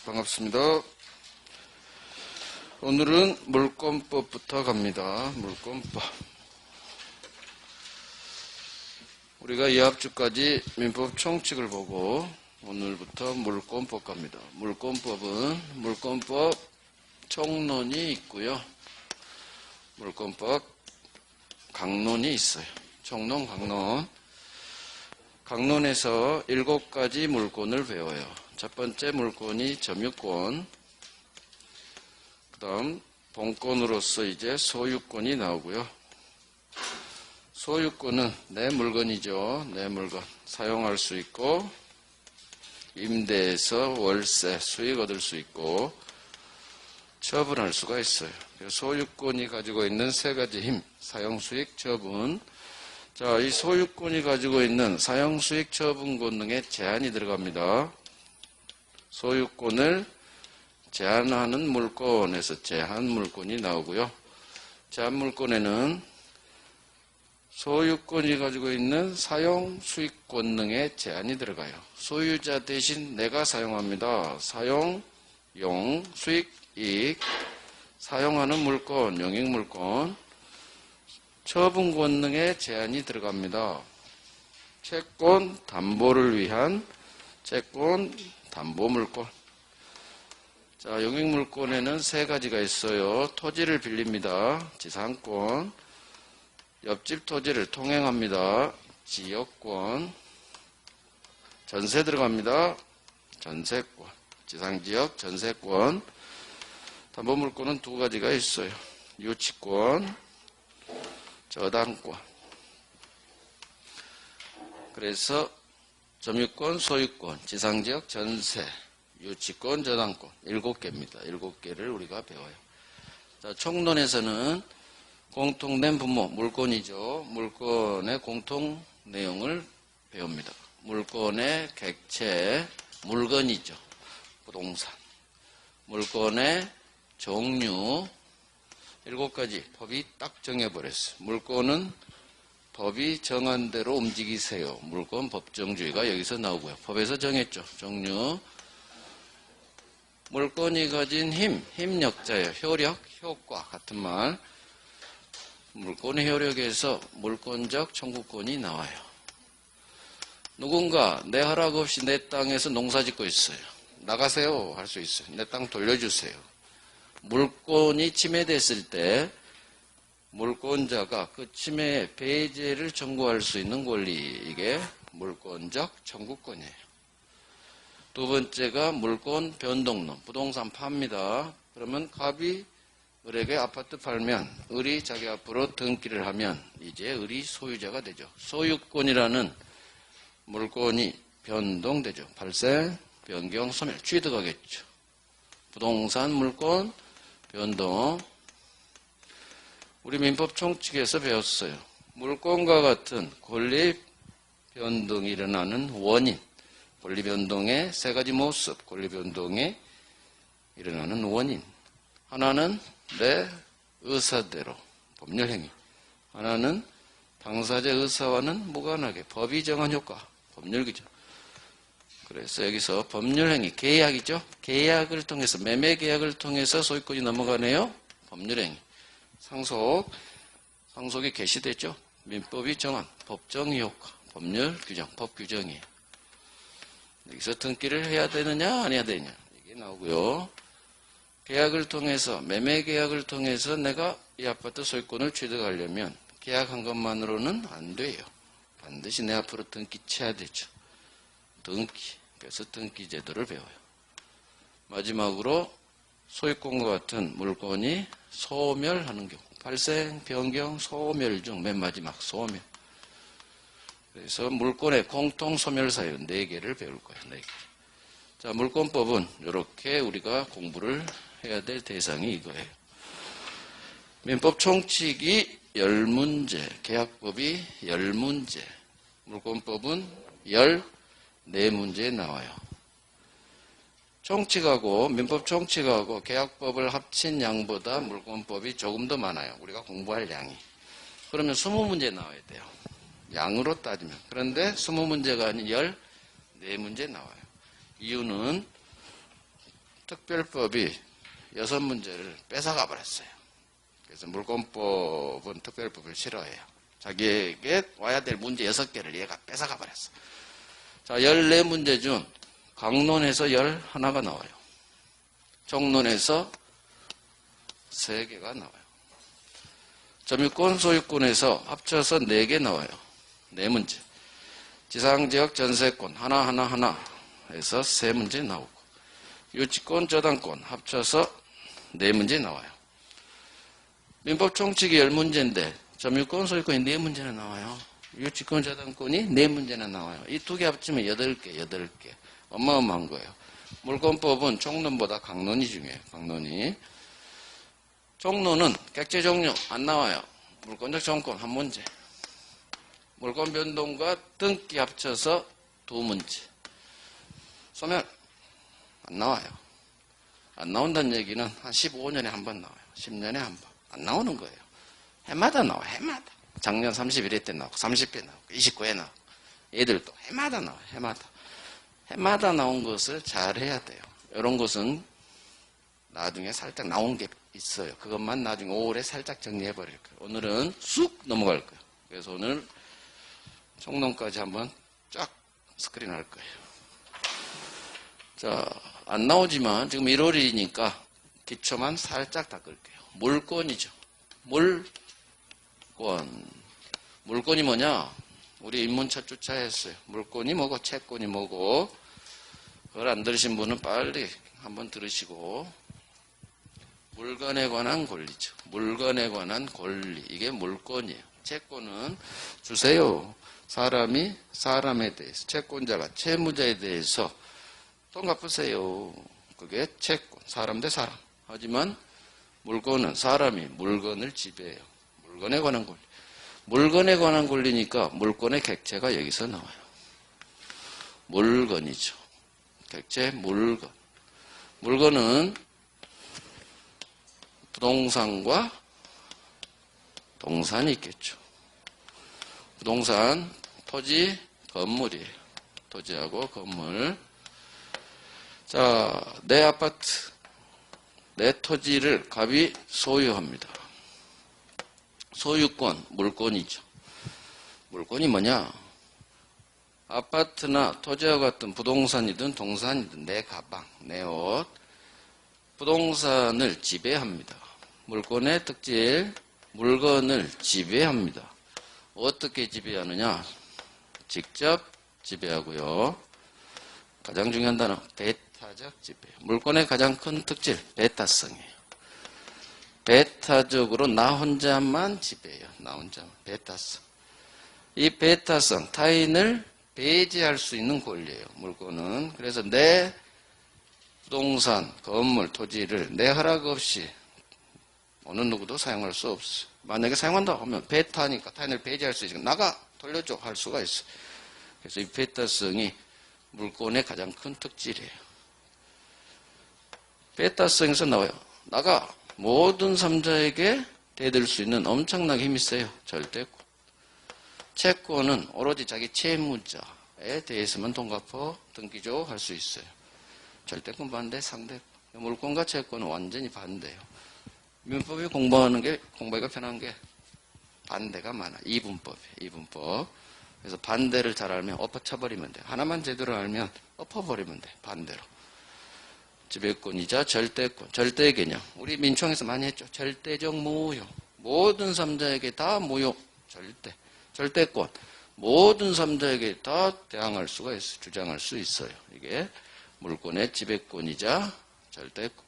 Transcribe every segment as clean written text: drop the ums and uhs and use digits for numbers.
반갑습니다. 오늘은 물권법부터 갑니다. 물권법. 우리가 이합주까지 민법 총칙을 보고 오늘부터 물권법 갑니다. 물권법은 물권법 총론이 있고요. 물권법 강론이 있어요. 총론, 강론. 강론에서 7가지 물권을 배워요. 첫 번째 물권이 점유권, 그 다음 본권으로서 이제 소유권이 나오고요. 소유권은 내 물건이죠. 내 물건. 사용할 수 있고, 임대에서 월세, 수익 얻을 수 있고, 처분할 수가 있어요. 소유권이 가지고 있는 3가지 힘, 사용, 수익, 처분. 자, 이 소유권이 가지고 있는 사용, 수익, 처분 권능에 제한이 들어갑니다. 소유권을 제한하는 물권에서 제한 물권이 나오고요. 제한 물권에는 소유권이 가지고 있는 사용, 수익 권능에 제한이 들어가요. 소유자 대신 내가 사용합니다. 사용, 용, 수익, 이익. 사용하는 물권, 용익 물권. 처분 권능에 제한이 들어갑니다. 채권, 담보를 위한 채권, 담보 물권. 자, 용익 물권에는 3가지가 있어요. 토지를 빌립니다. 지상권. 옆집 토지를 통행합니다. 지역권. 전세 들어갑니다. 전세권. 지상지역 전세권. 담보 물권은 2가지가 있어요. 유치권, 저당권. 그래서 점유권, 소유권, 지상지역, 전세, 유치권, 저당권 7개입니다. 7개를 우리가 배워요. 자, 총론에서는 공통된 분모, 물권이죠. 물권의 공통 내용을 배웁니다. 물권의 객체, 물건이죠. 부동산. 물권의 종류, 7가지 법이 딱 정해버렸어요. 물권은 법이 정한 대로 움직이세요. 물권 법정주의가 여기서 나오고요. 법에서 정했죠. 종류. 물권이 가진 힘, 힘력자예요. 효력, 효과 같은 말. 물권의 효력에서 물권적 청구권이 나와요. 누군가 내 허락 없이 내 땅에서 농사 짓고 있어요. 나가세요 할 수 있어요. 내 땅 돌려주세요. 물권이 침해됐을 때 물권자가 그 침해의 배제를 청구할 수 있는 권리, 이게 물권적 청구권이에요. 2번째가 물권 변동론, 부동산 팝니다. 그러면 갑이 을에게 아파트 팔면 을이 자기 앞으로 등기를 하면 이제 을이 소유자가 되죠. 소유권이라는 물권이 변동되죠. 발생, 변경, 소멸, 취득하겠죠. 부동산 물권 변동. 우리 민법 총칙에서 배웠어요. 물권과 같은 권리 변동이 일어나는 원인, 권리 변동의 3가지 모습, 권리 변동에 일어나는 원인. 하나는 내 의사대로, 법률행위. 하나는 당사자 의사와는 무관하게 법이 정한 효과, 법률규정. 그래서 여기서 법률행위, 계약이죠. 계약을 통해서, 매매계약을 통해서 소유권이 넘어가네요. 법률행위. 상속이 개시되죠. 민법이 정한 법정의 효과, 법률 규정, 법 규정이에요. 여기서 등기를 해야 되느냐, 안 해야 되느냐, 이게 나오고요. 계약을 통해서, 매매계약을 통해서 내가 이 아파트 소유권을 취득하려면 계약한 것만으로는 안 돼요. 반드시 내 앞으로 등기 쳐야 되죠. 등기. 그래서 등기 제도를 배워요. 마지막으로 소유권과 같은 물건이 소멸하는 경우. 발생, 변경, 소멸 중 맨 마지막 소멸. 그래서 물권의 공통 소멸사유 4개를 배울 거예요. 4개. 자, 물권법은 이렇게 우리가 공부를 해야 될 대상이 이거예요. 민법 총칙이 10문제, 계약법이 10문제, 물권법은 14문제 나와요. 총칙하고 민법 총칙하고 계약법을 합친 양보다 물권법이 조금 더 많아요. 우리가 공부할 양이. 그러면 20문제 나와야 돼요. 양으로 따지면. 그런데 20문제가 아닌 14문제 나와요. 이유는 특별법이 6문제를 뺏어가 버렸어요. 그래서 물권법은 특별법을 싫어해요. 자기에게 와야 될 문제 6개를 얘가 뺏어가 버렸어. 자, 14문제 중 강론에서 11가 나와요. 종론에서 3개가 나와요. 점유권, 소유권에서 합쳐서 4개 나와요. 4문제. 지상지역 전세권 하나 해서 3문제 나오고, 유치권, 저당권 합쳐서 4문제 나와요. 민법 총칙이 10문제인데 점유권, 소유권이 4문제나 나와요. 유치권, 저당권이 4문제나 나와요. 이 2개 합치면 8개. 어마어마한 거예요. 물권법은 총론보다 강론이 중요해요. 강론이. 종론은 객체 종류 안 나와요. 물권적 정권 1문제. 물권 변동과 등기 합쳐서 2문제. 소멸 안 나와요. 안 나온다는 얘기는 한 15년에 한 번 나와요. 10년에 한 번. 안 나오는 거예요. 해마다 나와요. 해마다. 작년 31회 때 나오고 30회 나오고 29회 나오고 얘들도 해마다 나와요. 해마다 나온 것을 잘 해야 돼요. 이런 것은 나중에 살짝 나온 게 있어요. 그것만 나중에 5월에 살짝 정리해 버릴 거예요. 오늘은 쑥 넘어갈 거예요. 그래서 오늘 총론까지 한번 쫙 스크린 할 거예요. 자, 안 나오지만 지금 1월이니까 기초만 살짝 닦을게요. 물권이죠. 물권이 뭐냐? 우리 인문차 주차 했어요. 물권이 뭐고 채권이 뭐고. 그걸 안 들으신 분은 빨리 한번 들으시고. 물건에 관한 권리죠. 물건에 관한 권리. 이게 물권이에요. 채권은 주세요. 사람이 사람에 대해서, 채권자가 채무자에 대해서 돈 갚으세요. 그게 채권. 사람 대 사람. 하지만 물권은 사람이 물건을 지배해요. 물건에 관한 권리. 물건에 관한 권리니까 물권의 객체가 여기서 나와요. 물건이죠. 객체 물건. 물건은 부동산과 동산이 있겠죠. 부동산, 토지, 건물이에요. 토지하고 건물. 자, 내 아파트, 내 토지를 갑이 소유합니다. 소유권, 물권이죠. 물권이 뭐냐? 아파트나 토지와 같은 부동산이든 동산이든 내 가방, 내 옷, 부동산을 지배합니다. 물권의 특질, 물건을 지배합니다. 어떻게 지배하느냐? 직접 지배하고요. 가장 중요한 단어, 배타적 지배. 물권의 가장 큰 특질, 배타성이에요. 배타적으로 나 혼자만 지배해요. 나 혼자만. 배타성. 이 배타성, 타인을 배제할 수 있는 권리예요. 물권은. 그래서 내 부동산, 건물, 토지를 내 허락 없이 어느 누구도 사용할 수 없어요. 만약에 사용한다 하면 배타니까 타인을 배제할 수 있으니까 나가 돌려줘 할 수가 있어요. 그래서 이 배타성이 물권의 가장 큰 특질이에요. 배타성에서 나와요. 나가 모든 삼자에게 대들 수 있는 엄청나게 힘이 세요. 절대권. 채권은 오로지 자기 채무자에 대해서만 돈 갚아 등기조 할 수 있어요. 절대권 반대, 상대권. 물권과 채권은 완전히 반대예요. 민법이 공부하기가 편한 게 반대가 많아. 이분법. 그래서 반대를 잘 알면 엎어쳐버리면 돼. 하나만 제대로 알면 엎어버리면 돼. 반대로. 지배권이자 절대권. 절대 개념. 우리 민총에서 많이 했죠. 절대적 무효. 모든 삼자에게 다 무효. 절대권. 모든 삼자에게 다 대항할 수가 있어요. 주장할 수 있어요. 이게 물권의 지배권이자 절대권.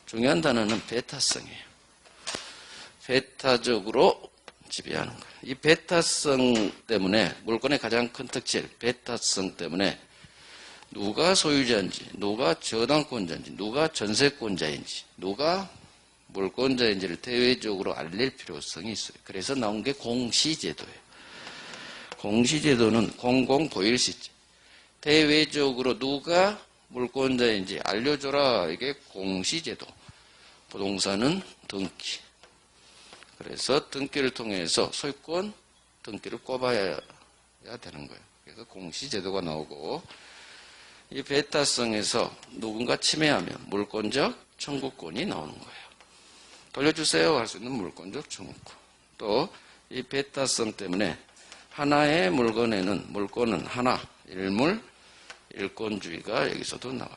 중요한 단어는 배타성이에요. 배타적으로 지배하는 거예요. 이 배타성 때문에 물권의 가장 큰 특질, 배타성 때문에 누가 소유자인지, 누가 저당권자인지, 누가 전세권자인지, 누가 물권자인지를 대외적으로 알릴 필요성이 있어요. 그래서 나온 게 공시제도예요. 공시제도는 공공고일시제. 대외적으로 누가 물권자인지 알려줘라. 이게 공시제도. 부동산은 등기. 그래서 등기를 통해서 소유권 등기를 꼽아야 되는 거예요. 그래서 공시제도가 나오고 이 베타성에서 누군가 침해하면 물권적 청구권이 나오는 거예요. 돌려주세요 할 수 있는 물권적 청구권. 또 이 베타성 때문에 하나의 물건은 하나, 일물, 일권주의가 여기서도 나와요.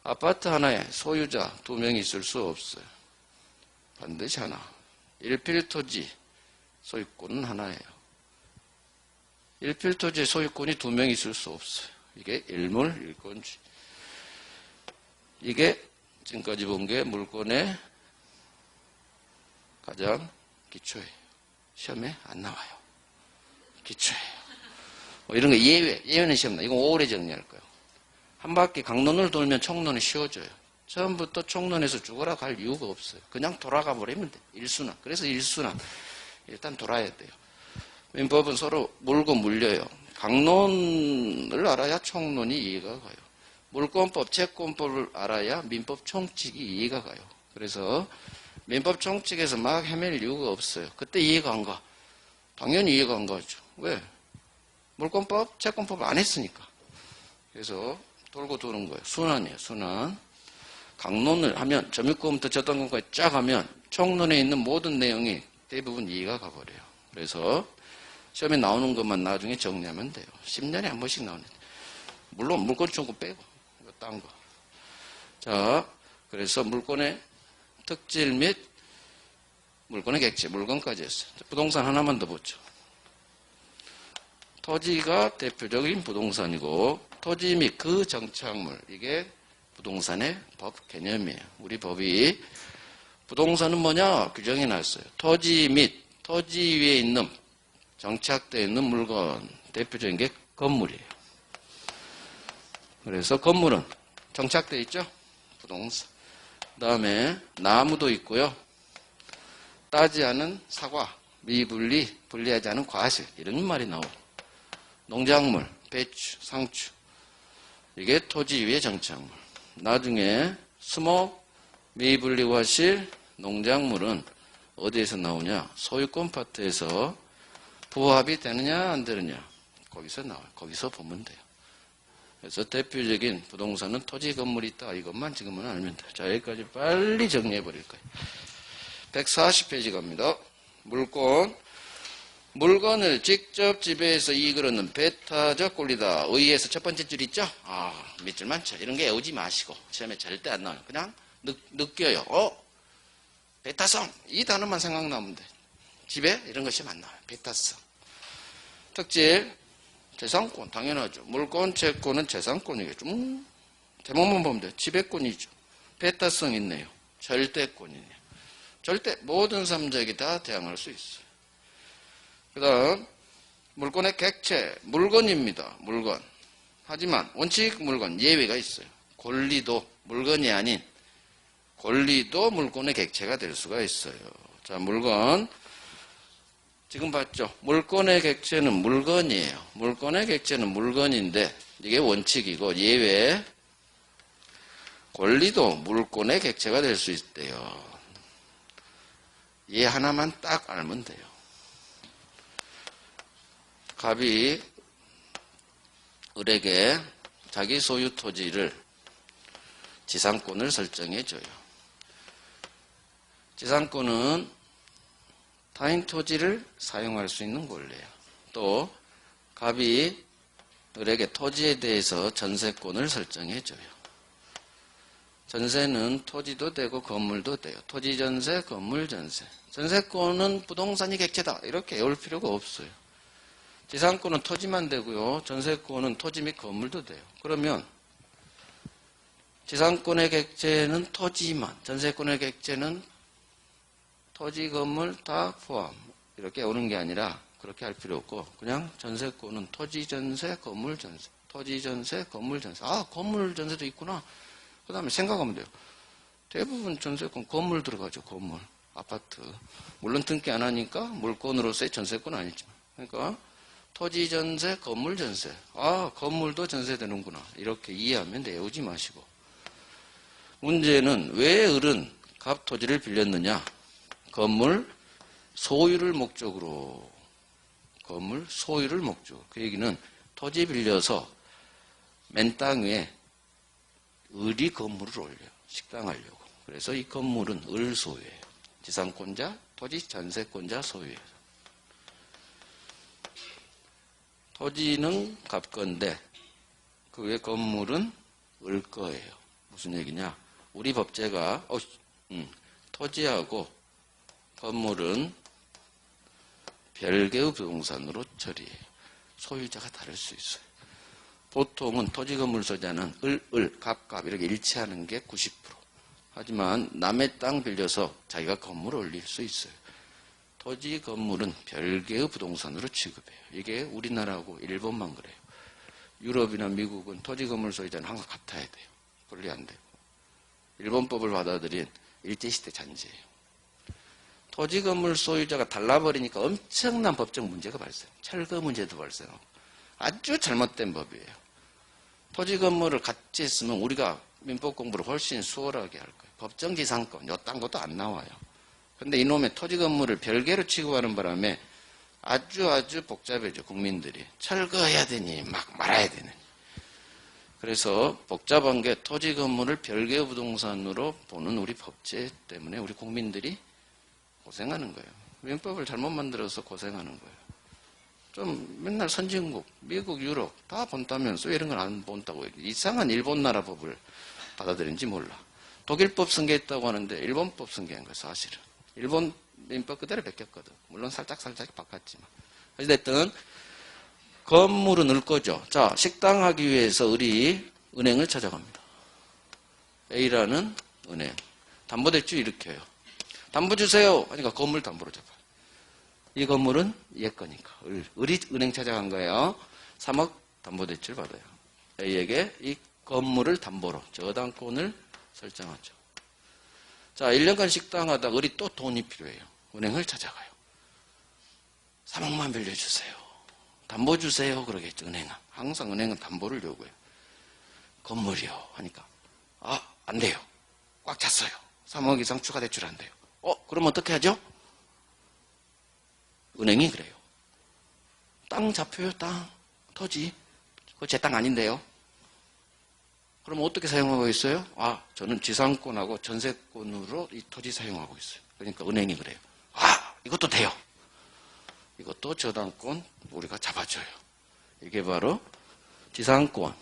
아파트 하나에 소유자 2명이 있을 수 없어요. 반드시 하나. 일필토지 소유권은 하나예요. 일필토지의 소유권이 2명이 있을 수 없어요. 이게 일물, 일권주의. 이게 지금까지 본 게 물권의 가장 기초예요. 시험에 안 나와요. 기초예요. 이런 거 예외는 시험 나. 이건 오래 정리할 거예요. 한 바퀴 강론을 돌면 총론이 쉬워져요. 처음부터 총론에서 죽어라 갈 이유가 없어요. 그냥 돌아가 버리면 돼. 일순환. 그래서 일순환. 일단 돌아야 돼요. 민법은 서로 물고 물려요. 강론을 알아야 총론이 이해가 가요. 물권법, 채권법을 알아야 민법 총칙이 이해가 가요. 그래서 민법 총칙에서 막 헤맬 이유가 없어요. 그때 이해가 안 가. 당연히 이해가 안 가죠. 왜? 물권법, 채권법 안 했으니까. 그래서 돌고 도는 거예요. 순환이에요. 순환. 강론을 하면 점유권부터 저당권까지 쫙 하면 총론에 있는 모든 내용이 대부분 이해가 가버려요. 그래서 시험에 나오는 것만 나중에 정리하면 돼요. 10년에 한 번씩 나오는데. 물론 물권 청구 빼고 이거 딴 거. 자, 그래서 물권의 특질 및 물권의 객체, 물건까지 했어요. 부동산 하나만 더 보죠. 토지가 대표적인 부동산이고 토지 및 그 정착물, 이게 부동산의 법 개념이에요. 우리 법이 부동산은 뭐냐? 규정해 놨어요. 토지 및 토지 위에 있는 정착되어 있는 물건, 대표적인 게 건물이에요. 그래서 건물은 정착되어 있죠? 부동산. 그 다음에 나무도 있고요. 따지 않은 사과, 미분리, 분리하지 않은 과실, 이런 말이 나오고, 농작물, 배추, 상추, 이게 토지 위의 정착물. 나중에 수목, 미분리 과실, 농작물은 어디에서 나오냐? 소유권 파트에서 부합이 되느냐 안 되느냐, 거기서 나와요. 거기서 보면 돼요. 그래서 대표적인 부동산은 토지 건물이 있다. 이것만 지금은 알면 돼요. 자, 여기까지 빨리 정리해 버릴 거예요. 140페이지 갑니다. 물권. 물건을 직접 지배해서 이익을 얻는 배타적 권리다. 의의에서 첫 번째 줄 있죠? 밑줄 많죠. 이런 게 외우지 마시고 시험에 절대 안 나와요. 그냥 느껴요. 배타성, 이 단어만 생각나면 돼. 지배 이런 것이 안 나와요. 배타성. 특질, 재산권 당연하죠. 물권, 채권은 재산권이겠죠. 제목만 보면 돼요. 지배권이죠. 배타성 있네요. 절대권이네요. 절대 모든 삼적이 다 대항할 수 있어요. 그 다음 물권의 객체, 물건입니다. 물건. 하지만 원칙 물건 예외가 있어요. 권리도 물건이 아닌 권리도 물권의 객체가 될 수가 있어요. 자, 물건. 지금 봤죠? 물권의 객체는 물건이에요. 물권의 객체는 물건인데 이게 원칙이고 예외 권리도 물권의 객체가 될 수 있대요. 얘 하나만 딱 알면 돼요. 갑이 을에게 자기 소유 토지를 지상권을 설정해줘요. 지상권은 타인 토지를 사용할 수 있는 권리예요. 또 갑이 을에게 토지에 대해서 전세권을 설정해줘요. 전세는 토지도 되고 건물도 돼요. 토지 전세, 건물 전세. 전세권은 부동산이 객체다. 이렇게 외울 필요가 없어요. 지상권은 토지만 되고요. 전세권은 토지 및 건물도 돼요. 그러면 지상권의 객체는 토지만, 전세권의 객체는 토지, 건물 다 포함. 이렇게 오는 게 아니라 그렇게 할 필요 없고 그냥 전세권은 토지 전세, 건물 전세. 토지 전세, 건물 전세. 건물 전세도 있구나. 그 다음에 생각하면 돼요. 대부분 전세권 건물 들어가죠. 건물, 아파트. 물론 등기 안 하니까 물권으로서의 전세권 아니지만. 그러니까 토지 전세, 건물 전세. 건물도 전세되는구나. 이렇게 이해하면 돼요. 외우지 마시고. 문제는 왜 을은 갑 토지를 빌렸느냐. 건물 소유를 목적으로. 건물 소유를 목적으로. 그 얘기는 토지 빌려서 맨 땅 위에 을이 건물을 올려요. 식당하려고. 그래서 이 건물은 을 소유예요. 지상권자, 토지 전세권자 소유예요. 토지는 갑건데 그 외 건물은 을 거예요. 무슨 얘기냐? 우리 법제가 토지하고 건물은 별개의 부동산으로 처리해요. 소유자가 다를 수 있어요. 보통은 토지 건물 소유자는 갑 이렇게 일치하는 게 90%. 하지만 남의 땅 빌려서 자기가 건물을 올릴 수 있어요. 토지 건물은 별개의 부동산으로 취급해요. 이게 우리나라하고 일본만 그래요. 유럽이나 미국은 토지 건물 소유자는 항상 같아야 돼요. 분리 안 되고. 일본법을 받아들인 일제시대 잔재예요. 토지 건물 소유자가 달라버리니까 엄청난 법적 문제가 발생해요. 철거 문제도 발생하고. 아주 잘못된 법이에요. 토지 건물을 같이 했으면 우리가 민법 공부를 훨씬 수월하게 할 거예요. 법정지상권, 요딴 것도 안 나와요. 근데 이놈의 토지 건물을 별개로 취급하는 바람에 아주 복잡해져, 국민들이. 철거해야 되니, 막 말아야 되니. 그래서 복잡한 게 토지 건물을 별개의 부동산으로 보는 우리 법제 때문에 우리 국민들이 고생하는 거예요. 민법을 잘못 만들어서 고생하는 거예요. 좀 맨날 선진국, 미국, 유럽 다 본다면서 왜 이런 걸 안 본다고 얘기해. 이상한 일본 나라 법을 받아들인지 몰라. 독일법 승계했다고 하는데 일본법 승계한 거예요, 사실은. 일본 민법 그대로 베꼈거든. 물론 살짝 바꿨지만. 어쨌든 건물은 을 거죠. 자, 식당 하기 위해서 을이 은행을 찾아갑니다. A라는 은행. 담보대출 일으켜요. 담보 주세요 하니까 건물 담보로 잡아요. 이 건물은 얘 거니까. 을이 은행 찾아간 거예요. 3억 담보대출 받아요. A에게 이 건물을 담보로 저당권을 설정하죠. 자, 1년간 식당 하다가 을이 또 돈이 필요해요. 은행을 찾아가요. 3억만 빌려주세요. 담보 주세요. 그러겠죠, 은행은. 항상 은행은 담보를 요구해요. 건물이요. 하니까, 안 돼요. 꽉 찼어요. 3억 이상 추가 대출 안 돼요. 그럼 어떻게 하죠? 은행이 그래요. 땅 잡혀요, 땅. 토지. 그거 제 땅 아닌데요. 그럼 어떻게 사용하고 있어요? 저는 지상권하고 전세권으로 이 토지 사용하고 있어요. 그러니까 은행이 그래요. 이것도 돼요. 이것도 저당권 우리가 잡아줘요. 이게 바로 지상권,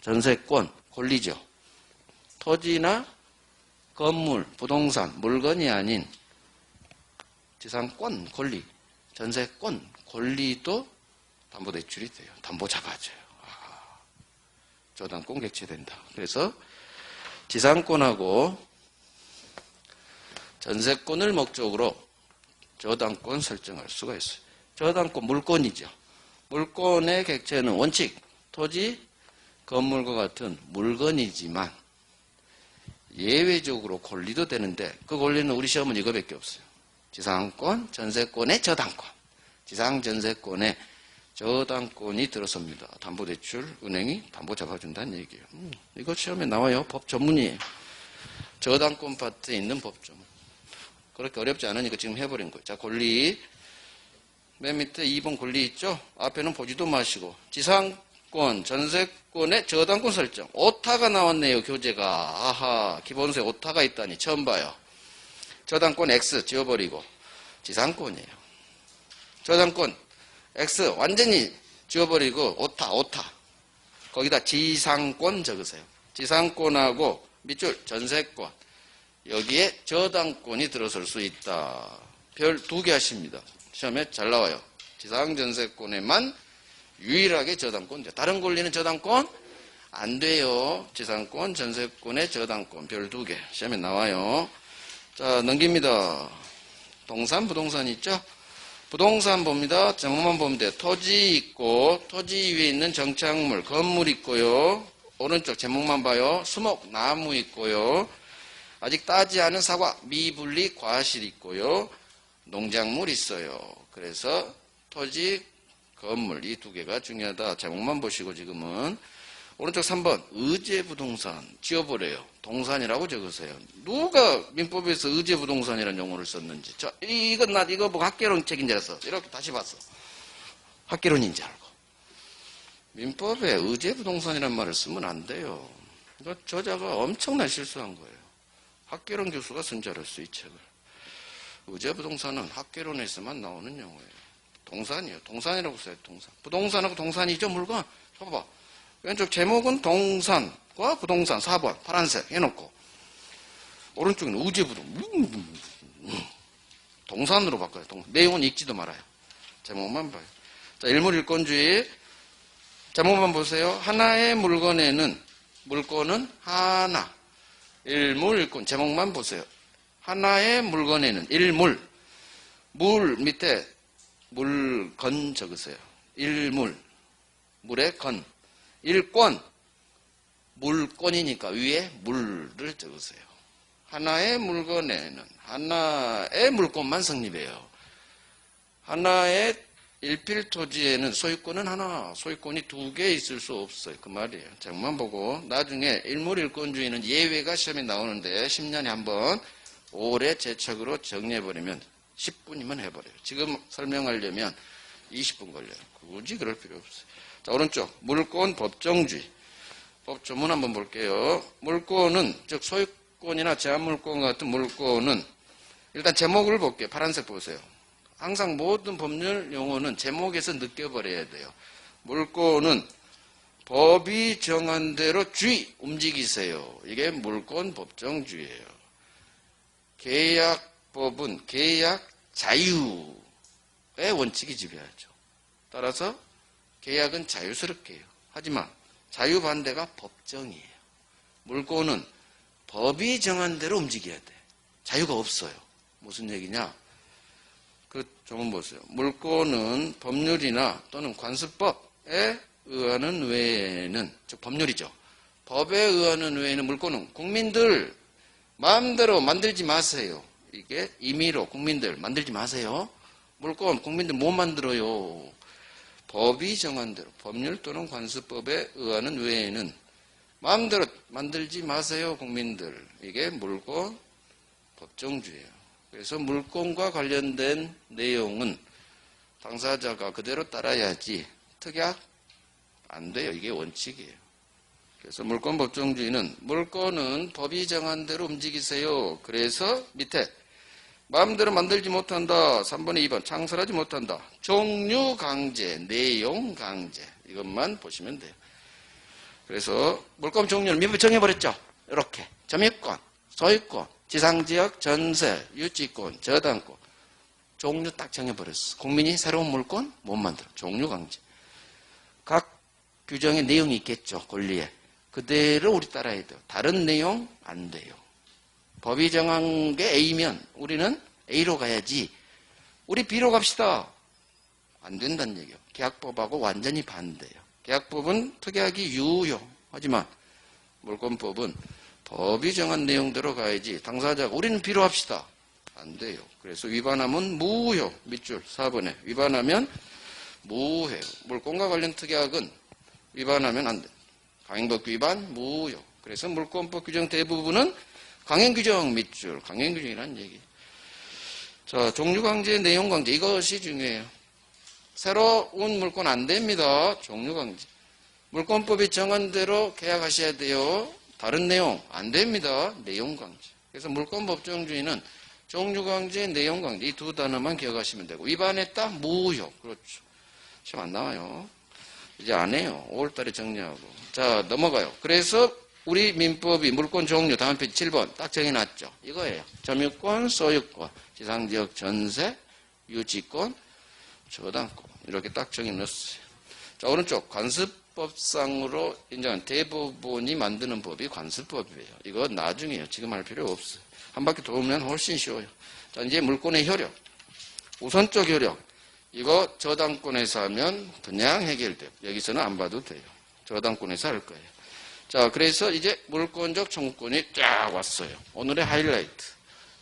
전세권, 권리죠. 토지나 건물, 부동산, 물건이 아닌 지상권, 권리, 전세권, 권리도 담보대출이 돼요. 담보 잡아줘요. 저당권 객체된다. 그래서 지상권하고 전세권을 목적으로 저당권 설정할 수가 있어요. 저당권 물건이죠. 물건의 객체는 원칙, 토지, 건물과 같은 물건이지만 예외적으로 권리도 되는데 그 권리는 우리 시험은 이거밖에 없어요. 지상권, 전세권의 저당권. 지상전세권의 저당권이 들어섭니다. 담보대출, 은행이 담보 잡아준다는 얘기예요. 이거 시험에 나와요. 법 전문이에요. 저당권 파트에 있는 법 전문. 그렇게 어렵지 않으니까 지금 해버린 거예요. 자, 권리. 맨 밑에 2번 권리 있죠? 앞에는 보지도 마시고. 지상권, 전세권의 저당권 설정. 오타가 나왔네요, 교재가. 기본서에 오타가 있다니. 처음 봐요. 저당권 X 지워버리고. 지상권이에요. 저당권 X 완전히 지워버리고 오타. 거기다 지상권 적으세요. 지상권하고 밑줄 전세권. 여기에 저당권이 들어설 수 있다. 별 2개 하십니다. 시험에 잘 나와요. 지상전세권에만 유일하게 저당권. 다른 권리는 저당권 안 돼요. 지상권, 전세권의 저당권 별 2개. 시험에 나와요. 자, 넘깁니다. 동산, 부동산 있죠? 부동산 봅니다. 제목만 보면 돼요. 토지 있고 토지 위에 있는 정착물, 건물 있고요. 오른쪽 제목만 봐요. 수목, 나무 있고요. 아직 따지 않은 사과, 미분리, 과실 있고요. 농작물 있어요. 그래서 토지, 건물 이 2개가 중요하다. 제목만 보시고 지금은 오른쪽 3번 의제부동산 지워버려요. 동산이라고 적으세요. 누가 민법에서 의제부동산이라는 용어를 썼는지. 이거 뭐 학개론 책인 줄 알았어. 이렇게 다시 봤어. 학개론인 줄 알고. 민법에 의제부동산이란 말을 쓰면 안 돼요. 이거 저자가 엄청난 실수한 거예요. 학계론 교수가 쓴자로서 이 책을. 의제부동산은 학계론에서만 나오는 용어예요. 동산이에요. 동산이라고 써요. 동산. 부동산하고 동산이죠. 물건. 봐봐. 왼쪽 제목은 동산과 부동산 4번 파란색 해놓고 오른쪽에는 의제부동 동산으로 바꿔요. 내용은 읽지도 말아요. 제목만 봐요. 자, 일물일권주의 제목만 보세요. 하나의 물건에는 물건은 하나. 일물일권 제목만 보세요. 하나의 물건에는 일물 물 밑에 물건 적으세요. 일물 물의 건 일권 물권이니까 위에 물을 적으세요. 하나의 물건에는 하나의 물권만 성립해요. 하나의 일필토지에는 소유권은 하나, 소유권이 2개 있을 수 없어요. 그 말이에요. 제목만 보고 나중에 일물일권주의는 예외가 시험에 나오는데 10년에 한번 올해 제책으로 정리해버리면 10분이면 해버려요. 지금 설명하려면 20분 걸려요. 굳이 그럴 필요 없어요. 자, 오른쪽 물권 법정주의. 법조문 한번 볼게요. 물권은 즉 소유권이나 제한물권 같은 물권은 일단 제목을 볼게요. 파란색 보세요. 항상 모든 법률 용어는 제목에서 느껴버려야 돼요. 물권은 법이 정한 대로 움직이세요. 이게 물권 법정주의예요. 계약법은 계약 자유의 원칙이 지배하죠. 따라서 계약은 자유스럽게 해요. 하지만 자유 반대가 법정이에요. 물권은 법이 정한 대로 움직여야 돼. 자유가 없어요. 무슨 얘기냐? 그 조문 보세요. 물권은 법률이나 또는 관습법에 의하는 외에는, 즉 법률이죠. 법에 의하는 외에는 물권은 국민들 마음대로 만들지 마세요. 이게 임의로 국민들 만들지 마세요. 물권 국민들 못 만들어요. 법이 정한 대로 법률 또는 관습법에 의하는 외에는 마음대로 만들지 마세요. 국민들. 이게 물권 법정주의예요. 그래서 물권과 관련된 내용은 당사자가 그대로 따라야지 특약 안 돼요. 이게 원칙이에요. 그래서 물권 법정주의는 물권은 법이 정한 대로 움직이세요. 그래서 밑에 마음대로 만들지 못한다. 3번에 2번 창설하지 못한다. 종류 강제, 내용 강제 이것만 보시면 돼요. 그래서 물권 종류를 미리 정해버렸죠. 이렇게 점유권, 소유권, 지상지역, 전세, 유치권, 저당권 종류 딱 정해버렸어. 국민이 새로운 물권 못 만들어. 종류 강제. 각 규정의 내용이 있겠죠. 권리에. 그대로 우리 따라야 돼요. 다른 내용 안 돼요. 법이 정한 게 A면 우리는 A로 가야지. 우리 B로 갑시다. 안 된다는 얘기예요. 계약법하고 완전히 반대예요. 계약법은 특약이 유효. 하지만 물권법은 법이 정한 내용대로 가야지. 당사자가 우리는 B로 합시다. 안 돼요. 그래서 위반하면 무효. 밑줄 4번에 위반하면 무효. 물권과 관련 특약은 위반하면 안 돼. 강행법 위반 무효. 그래서 물권법 규정 대부분은 강행규정 밑줄. 강행규정이라는 얘기. 자, 종류강제, 내용강제. 이것이 중요해요. 새로운 물권 안 됩니다. 종류강제. 물권법이 정한 대로 계약하셔야 돼요. 다른 내용 안 됩니다. 내용강제. 그래서 물권법정주의는 종류강제, 내용강제 이 두 단어만 기억하시면 되고 위반했다? 무효. 그렇죠. 시험 안 나와요. 이제 안 해요. 5월달에 정리하고. 자, 넘어가요. 그래서 우리 민법이 물권 종류 다음 페이지 7번 딱 정해놨죠. 이거예요. 점유권, 소유권, 지상지역 전세, 유치권, 저당권 이렇게 딱 정해놨어요. 자, 오른쪽 관습법상으로 인정한 대법원이 만드는 법이 관습법이에요. 이거 나중에요. 지금 할 필요 없어요. 한 바퀴 돌면 훨씬 쉬워요. 자, 이제 물권의 효력. 우선적 효력. 이거 저당권에서 하면 그냥 해결돼요. 여기서는 안 봐도 돼요. 저당권에서 할 거예요. 자, 그래서 이제 물권적 청구권이 쫙 왔어요. 오늘의 하이라이트.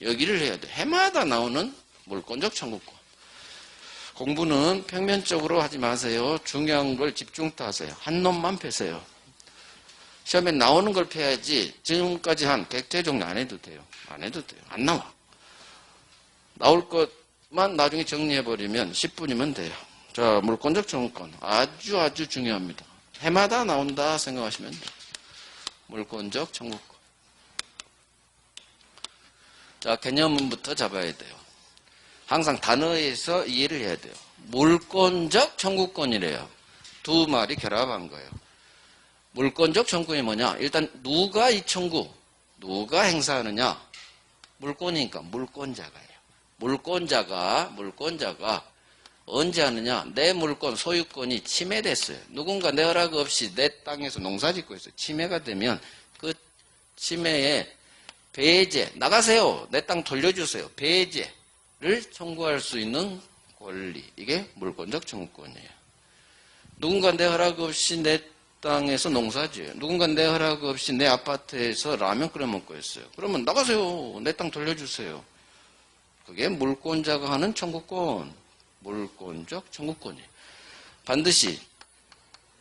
여기를 해야 돼. 해마다 나오는 물권적 청구권. 공부는 평면적으로 하지 마세요. 중요한 걸 집중 타세요. 한 놈만 펴세요. 시험에 나오는 걸 펴야지 지금까지 한 객체 정리 안 해도 돼요. 안 해도 돼요. 안 나와. 나올 것만 나중에 정리해버리면 10분이면 돼요. 자, 물권적 청구권. 아주 중요합니다. 해마다 나온다 생각하시면 돼요. 물권적 청구권. 자, 개념문부터 잡아야 돼요. 항상 단어에서 이해를 해야 돼요. 물권적 청구권이래요. 두 말이 결합한 거예요. 물권적 청구권이 뭐냐? 일단 누가 이 청구, 누가 행사하느냐? 물권이니까 물권자가예요. 물권자가 언제 하느냐? 내 물권, 소유권이 침해됐어요. 누군가 내 허락 없이 내 땅에서 농사짓고 있어요. 침해가 되면 그 침해에 배제, 나가세요. 내 땅 돌려주세요. 배제를 청구할 수 있는 권리. 이게 물권적 청구권이에요. 누군가 내 허락 없이 내 땅에서 농사지어요. 누군가 내 허락 없이 내 아파트에서 라면 끓여 먹고 있어요. 그러면 나가세요. 내 땅 돌려주세요. 그게 물권자가 하는 청구권. 물권적 청구권이에요. 반드시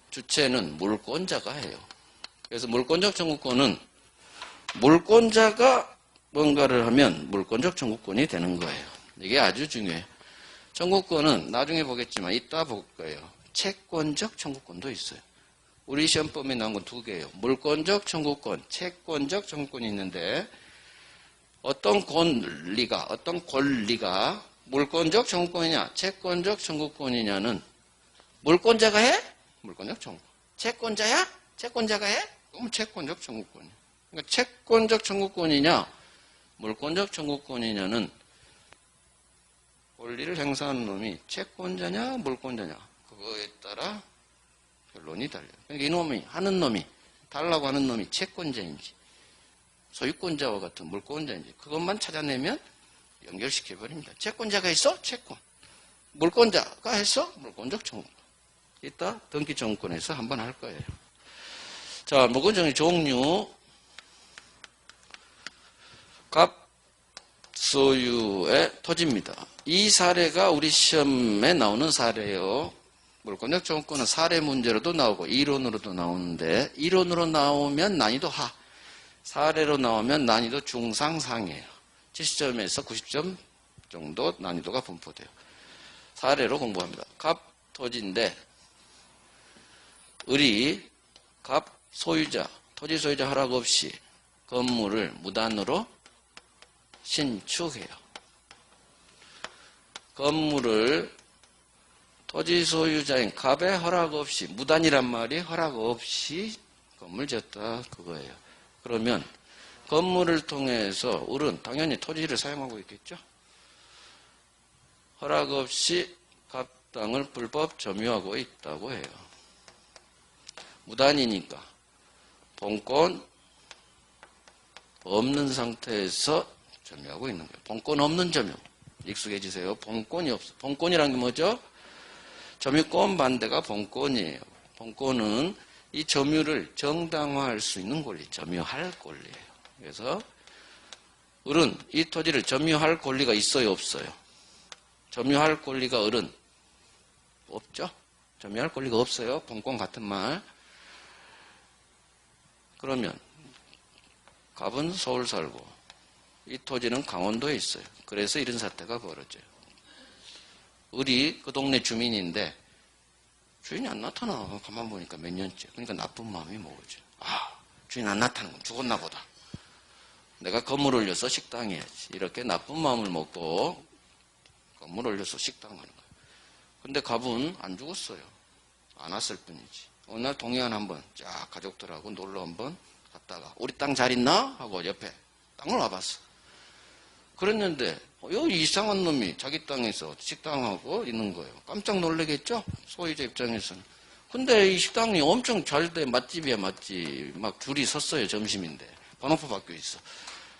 주체는 물권자가 해요. 그래서 물권적 청구권은 물권자가 뭔가를 하면 물권적 청구권이 되는 거예요. 이게 아주 중요해요. 청구권은 나중에 보겠지만 이따 볼 거예요. 채권적 청구권도 있어요. 우리 시험범위에 나온 건 두 개예요. 물권적 청구권, 채권적 청구권이 있는데 어떤 권리가 물권적 청구권이냐 채권적 청구권이냐는 물권자가 해? 물권적 청구권. 채권자야? 채권자가 해? 그럼 채권적 청구권이야. 그러니까 채권적 청구권이냐 물권적 청구권이냐는 권리를 행사하는 놈이 채권자냐 물권자냐 그거에 따라 결론이 달려요. 그러니까 이놈이 하는 놈이 달라고 하는 놈이 채권자인지 소유권자와 같은 물권자인지 그것만 찾아내면 연결시켜버립니다. 채권자가 있어? 채권. 물권자가 했어? 물권적 청구권. 이따 등기청구권에서 한번 할 거예요. 자, 물권적인 종류 갑소유의 토지입니다. 이 사례가 우리 시험에 나오는 사례예요. 물권적 청구권은 사례 문제로도 나오고 이론으로도 나오는데 이론으로 나오면 난이도 하, 사례로 나오면 난이도 중상상이에요. 70점에서 90점 정도 난이도가 분포돼요. 사례로 공부합니다. 갑토지인데 을이 갑소유자, 토지 소유자 허락 없이 건물을 무단으로 신축해요. 건물을 토지 소유자인 갑의 허락 없이, 무단이란 말이 허락 없이 건물 지었다 그거예요. 그러면 건물을 통해서 을은 당연히 토지를 사용하고 있겠죠. 허락 없이 갑 땅을 불법 점유하고 있다고 해요. 무단이니까 본권 없는 상태에서 점유하고 있는 거예요. 본권 없는 점유. 익숙해지세요. 본권이 없어. 본권이란 게 뭐죠? 점유권 반대가 본권이에요. 본권은 이 점유를 정당화할 수 있는 권리, 점유할 권리예요. 그래서 을은 이 토지를 점유할 권리가 있어요, 없어요? 점유할 권리가 을은 없죠? 점유할 권리가 없어요. 본권 같은 말. 그러면 갑은 서울 살고 이 토지는 강원도에 있어요. 그래서 이런 사태가 벌어져요. 을이 그 동네 주민인데 주인이 안 나타나. 가만 보니까 몇 년째. 그러니까 나쁜 마음이 먹어져. 아, 주인 안 나타나는 건 죽었나 보다. 내가 건물 올려서 식당 해야지. 이렇게 나쁜 마음을 먹고 건물 올려서 식당 하는 거예요. 근데 갑은 안 죽었어요. 안 왔을 뿐이지. 어느 날 동해안 한번 쫙 가족들하고 놀러 한번 갔다가 우리 땅 잘 있나? 하고 옆에 땅을 와봤어. 그랬는데 여기 이상한 놈이 자기 땅에서 식당하고 있는 거예요. 깜짝 놀라겠죠? 소유자 입장에서는. 근데 이 식당이 엄청 잘 돼. 맛집이야, 맛집. 막 줄이 섰어요, 점심인데. 번호표 바뀌어 있어.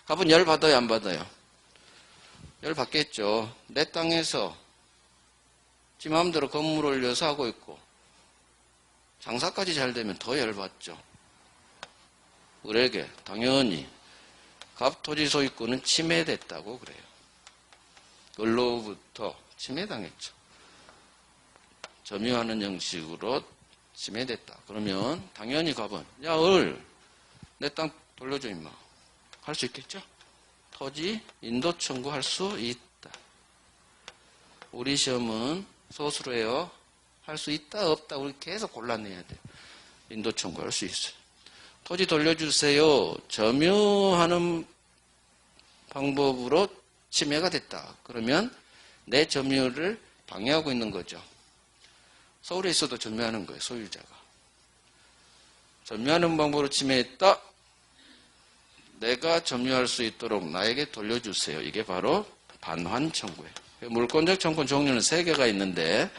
갑은 열 받아요, 안 받아요? 열 받겠죠. 내 땅에서 지 마음대로 건물 올려서 하고 있고 장사까지 잘 되면 더 열 받죠. 을에게 당연히 갑 토지 소유권은 침해됐다고 그래요. 을로부터 침해당했죠. 점유하는 형식으로 침해됐다. 그러면 당연히 갑은 야, 을 내 땅 돌려줘 임마. 할 수 있겠죠? 토지 인도 청구할 수 있다. 우리 시험은 소수로 해요. 할 수 있다 없다 우리 계속 골라내야 돼요. 인도 청구할 수 있어요. 토지 돌려주세요. 점유하는 방법으로 침해가 됐다. 그러면 내 점유를 방해하고 있는 거죠. 서울에 있어도 점유하는 거예요. 소유자가. 점유하는 방법으로 침해했다. 내가 점유할 수 있도록 나에게 돌려주세요. 이게 바로 반환 청구예요. 물권적 청구 종류는 3개가 있는데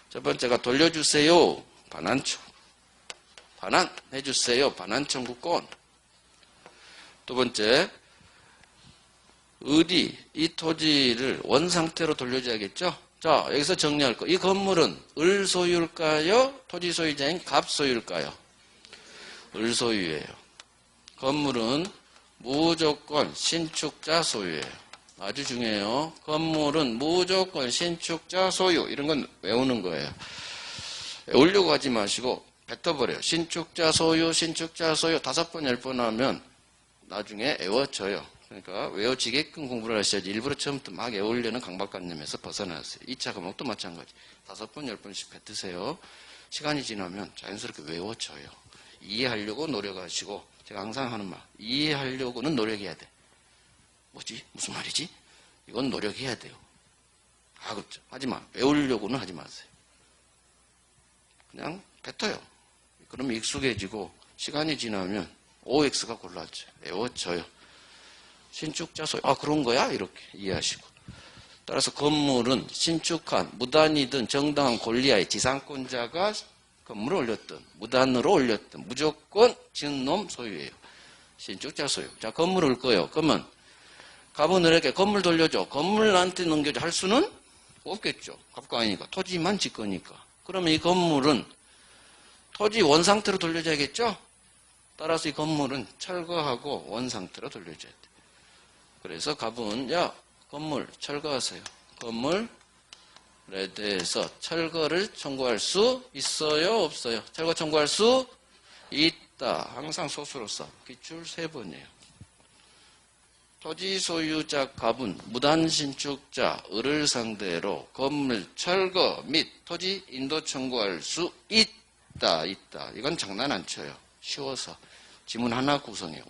첫 번째가 돌려주세요. 반환 청구. 반환해주세요. 반환 청구권. 두 번째, 이 토지를 원상태로 돌려줘야겠죠? 자, 여기서 정리할 거. 이 건물은 을 소유일까요? 토지 소유자인 갑 소유일까요? 을 소유예요. 건물은 무조건 신축자 소유예요. 아주 중요해요. 건물은 무조건 신축자 소유. 이런 건 외우는 거예요. 외우려고 하지 마시고 뱉어버려요. 신축자 소유, 신축자 소유 5번, 10번 하면 나중에 외워져요. 그러니까 외워지게끔 공부를 하셔야지 일부러 처음부터 막 외우려는 강박관념에서 벗어나세요. 2차 과목도 마찬가지. 5번, 10번씩 뱉으세요. 시간이 지나면 자연스럽게 외워져요. 이해하려고 노력하시고 제가 항상 하는 말 이해하려고는 노력해야 돼. 뭐지? 무슨 말이지? 이건 노력해야 돼요. 그렇죠. 하지마. 외우려고는 하지 마세요. 그냥 뱉어요. 그러면 익숙해지고 시간이 지나면 OX가 골라져요. 외워져요. 신축자 소유. 그런 거야? 이렇게 이해하시고. 따라서 건물은 신축한 무단이든 정당한 권리하에 지상권자가 건물을 올렸든 무단으로 올렸든 무조건 지은 놈 소유예요. 신축자 소유. 자, 건물을 올 거예요. 그러면 갑은 을에게 건물 돌려줘. 건물 나한테 넘겨줘. 할 수는 없겠죠. 갑과 아니니까. 토지만 지 거니까. 그러면 이 건물은 토지 원상태로 돌려줘야겠죠? 따라서 이 건물은 철거하고 원상태로 돌려줘야 돼. 그래서 갑은 건물 철거하세요. 건물에 대해서 철거를 청구할 수 있어요? 없어요? 철거 청구할 수 있다. 항상 소수로서 기출 3번이에요. 토지 소유자 갑은 무단신축자 을을 상대로 건물 철거 및 토지 인도 청구할 수 있다. 이건 장난 안 쳐요. 쉬워서. 지문 하나 구성해요.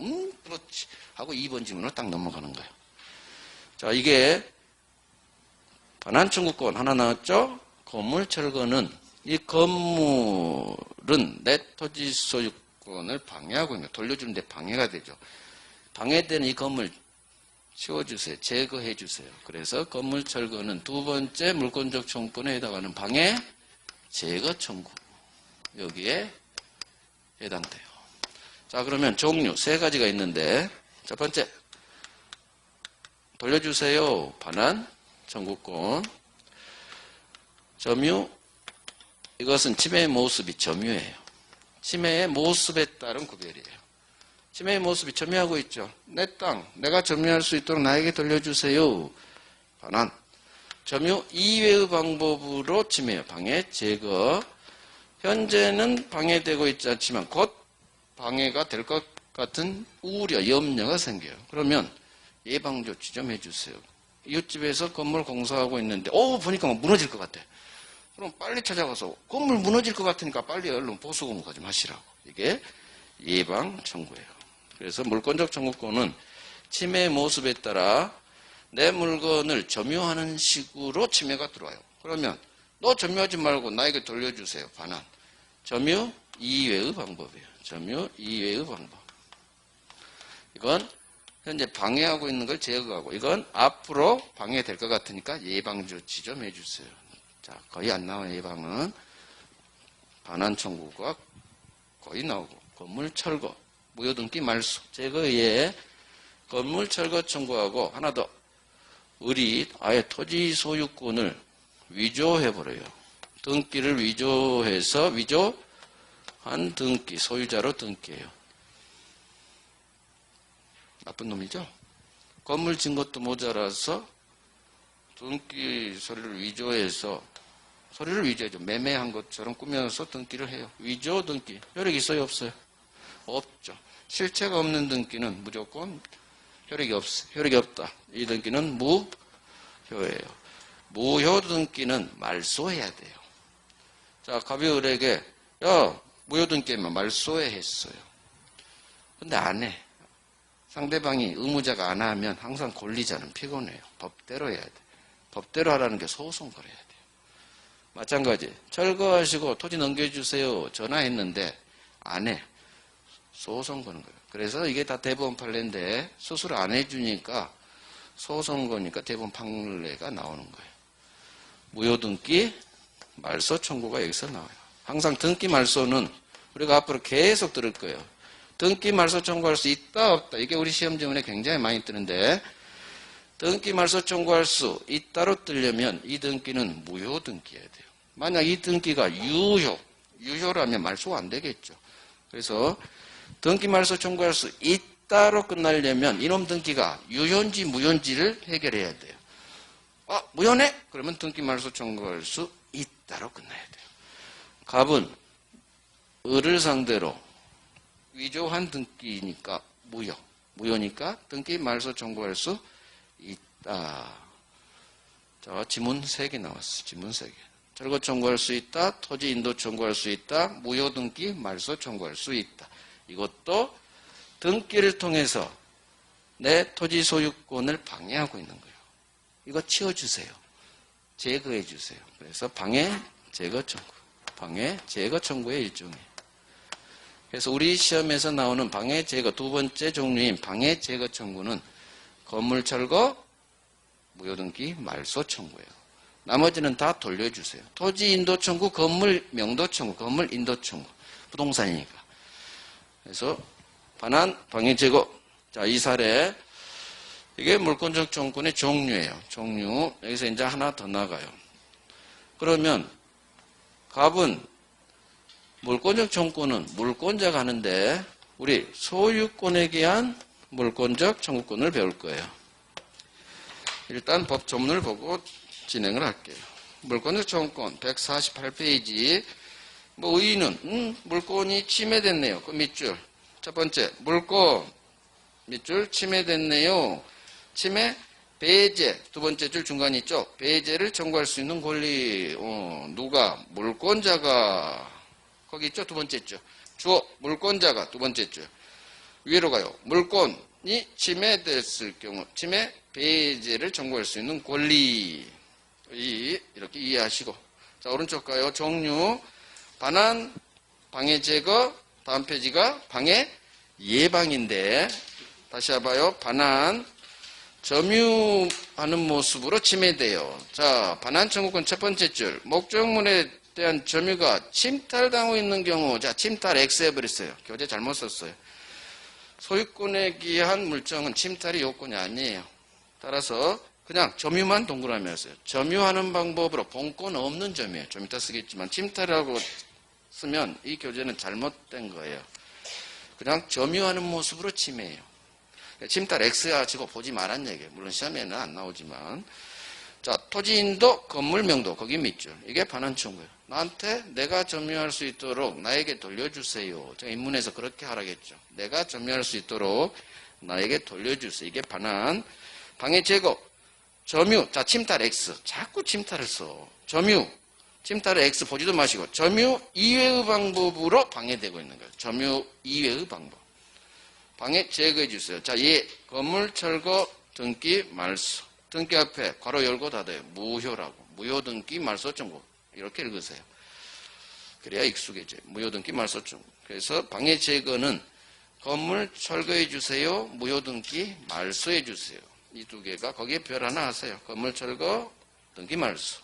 그렇지. 하고 2번 지문으로 딱 넘어가는 거예요. 자, 이게 반환 청구권 하나 나왔죠? 건물 철거는 이 건물은 내 토지 소유권을 방해하고 있는 거예요. 돌려주는데 방해가 되죠. 방해되는 이 건물 치워주세요. 제거해주세요. 그래서 건물 철거는 2번째 물권적 청구권에 해당하는 방해 제거 청구. 여기에 해당돼요. 자, 그러면 종류 3가지가 있는데 첫 번째 돌려주세요. 반환 청구권. 점유. 이것은 침해의 모습이 점유예요. 침해의 모습에 따른 구별이에요. 침해의 모습이 점유하고 있죠. 내 땅, 내가 점유할 수 있도록 나에게 돌려주세요. 반환. 점유 이외의 방법으로 침해요. 방해, 제거. 현재는 방해되고 있지 않지만 곧 방해가 될 것 같은 우려, 염려가 생겨요. 그러면 예방조치 좀 해주세요. 이웃집에서 건물 공사하고 있는데 보니까 무너질 것 같아. 그럼 빨리 찾아가서 건물 무너질 것 같으니까 빨리 얼른 보수공사 좀 하시라고. 이게 예방 청구예요. 그래서 물권적 청구권은 침해 모습에 따라 내 물건을 점유하는 식으로 침해가 들어와요. 그러면 너 점유하지 말고 나에게 돌려주세요. 반환. 점유 이외의 방법이에요. 점유 이외의 방법. 이건 현재 방해하고 있는 걸 제거하고 이건 앞으로 방해될 것 같으니까 예방조치 좀 해주세요. 자, 거의 안 나와요. 예방은. 반환 청구가 거의 나오고 건물 철거, 무효등기 말소, 제거에 건물 철거 청구하고 하나 더 을이 아예 토지 소유권을 위조해버려요. 등기를 위조해서 위조한 등기, 소유자로 등기해요. 나쁜 놈이죠? 건물 진 것도 모자라서 등기 서류를 위조해서 서류를 위조해죠. 매매한 것처럼 꾸며서 등기를 해요. 위조 등기. 효력이 있어요? 없어요? 없죠. 실체가 없는 등기는 무조건 효력이 없다. 이 등기는 무효예요. 무효 등기는 말소해야 돼요. 자, 갑이 을에게 무효등기에만 말소해 했어요. 근데 안 해. 상대방이 의무자가 안 하면 항상 권리자는 피곤해요. 법대로 해야 돼. 법대로 하라는 게 소송거래야 돼요. 마찬가지. 철거하시고 토지 넘겨주세요. 전화했는데 안 해. 소송 거는 거예요. 그래서 이게 다 대법원 판례인데 수술 안 해주니까 소송 거니까 대법원 판례가 나오는 거예요. 무효등기 말소 청구가 여기서 나와요. 항상 등기 말소는 우리가 앞으로 계속 들을 거예요. 등기 말소 청구할 수 있다 없다. 이게 우리 시험 지문에 굉장히 많이 뜨는데 등기 말소 청구할 수 있다로 뜨려면 이 등기는 무효등기여야 돼요. 만약 이 등기가 유효라면 말소가 안 되겠죠. 그래서 등기 말소 청구할 수 있다로 끝나려면 이놈 등기가 유효인지 무효인지를 해결해야 돼요. 무효네? 그러면 등기 말소 청구할 수 있다로 끝나야 돼요. 갑은 을을 상대로 위조한 등기니까 무효니까 등기 말소 청구할 수 있다. 자, 지문 3개 나왔어. 지문 3개. 철거 청구할 수 있다. 토지 인도 청구할 수 있다. 무효 등기 말소 청구할 수 있다. 이것도 등기를 통해서 내 토지 소유권을 방해하고 있는 거예요. 이거 치워주세요. 제거해주세요. 그래서 방해, 제거 청구. 방해, 제거 청구의 일종이에요. 그래서 우리 시험에서 나오는 방해, 제거 두 번째 종류인 방해, 제거 청구는 건물 철거, 무효등기, 말소 청구예요. 나머지는 다 돌려주세요. 토지 인도 청구, 건물 명도 청구, 건물 인도 청구. 부동산이니까. 그래서 반환, 방해, 제거. 자, 이 사례. 이게 물권적 청구권의 종류예요. 종류. 여기서 이제 하나 더 나가요. 그러면 갑은 물권적 청구권은 물권자가 하는데 우리 소유권에 대한 물권적 청구권을 배울 거예요. 일단 법 조문을 보고 진행을 할게요. 물권적 청구권 148페이지. 의의는 물권이 침해됐네요. 그 밑줄. 첫 번째 물권 밑줄 침해됐네요. 침해 배제. 두 번째 줄 중간에 있죠. 배제를 청구할 수 있는 권리. 누가? 물권자가. 거기 있죠. 두 번째 줄. 주어 물권자가 두 번째 줄. 위로 가요. 물권이 침해됐을 경우 침해 배제를 청구할 수 있는 권리. 이렇게 이해하시고. 자, 오른쪽 가요. 종류. 반환, 방해 제거. 다음 페이지가 방해 예방인데 다시 해봐요. 반환. 점유하는 모습으로 침해돼요. 자, 반환 청구권 첫 번째 줄. 목적물에 대한 점유가 침탈당하고 있는 경우, 자, 침탈 X 해버렸어요. 교재 잘못 썼어요. 소유권에 기한 물정은 침탈이 요건이 아니에요. 따라서 그냥 점유만 동그라미 했어요. 점유하는 방법으로 본권 없는 점이에요. 좀 이따 쓰겠지만 침탈이라고 쓰면 이 교재는 잘못된 거예요. 그냥 점유하는 모습으로 침해해요. 침탈 X 가지고 보지 말란 얘기예요. 물론 시험에는 안 나오지만. 자, 토지인도, 건물 명도, 거기 밑줄. 이게 반환 청구예요. 나한테 내가 점유할 수 있도록 나에게 돌려주세요. 제가 인문에서 그렇게 하라겠죠. 내가 점유할 수 있도록 나에게 돌려주세요. 이게 반환. 방해 제거. 점유. 자, 침탈 X. 자꾸 침탈을 써. 점유. 침탈을 X 보지도 마시고. 점유 이외의 방법으로 방해되고 있는 거예요. 점유 이외의 방법. 방해 제거해 주세요. 자, 건물 철거 등기 말소. 등기 앞에 괄호 열고 닫아요. 무효라고. 무효 등기 말소 청구. 이렇게 읽으세요. 그래야 익숙해져요. 무효 등기 말소 청구. 그래서 방해 제거는 건물 철거해 주세요. 무효 등기 말소해 주세요. 이 두 개가 거기에 별 하나 하세요. 건물 철거 등기 말소.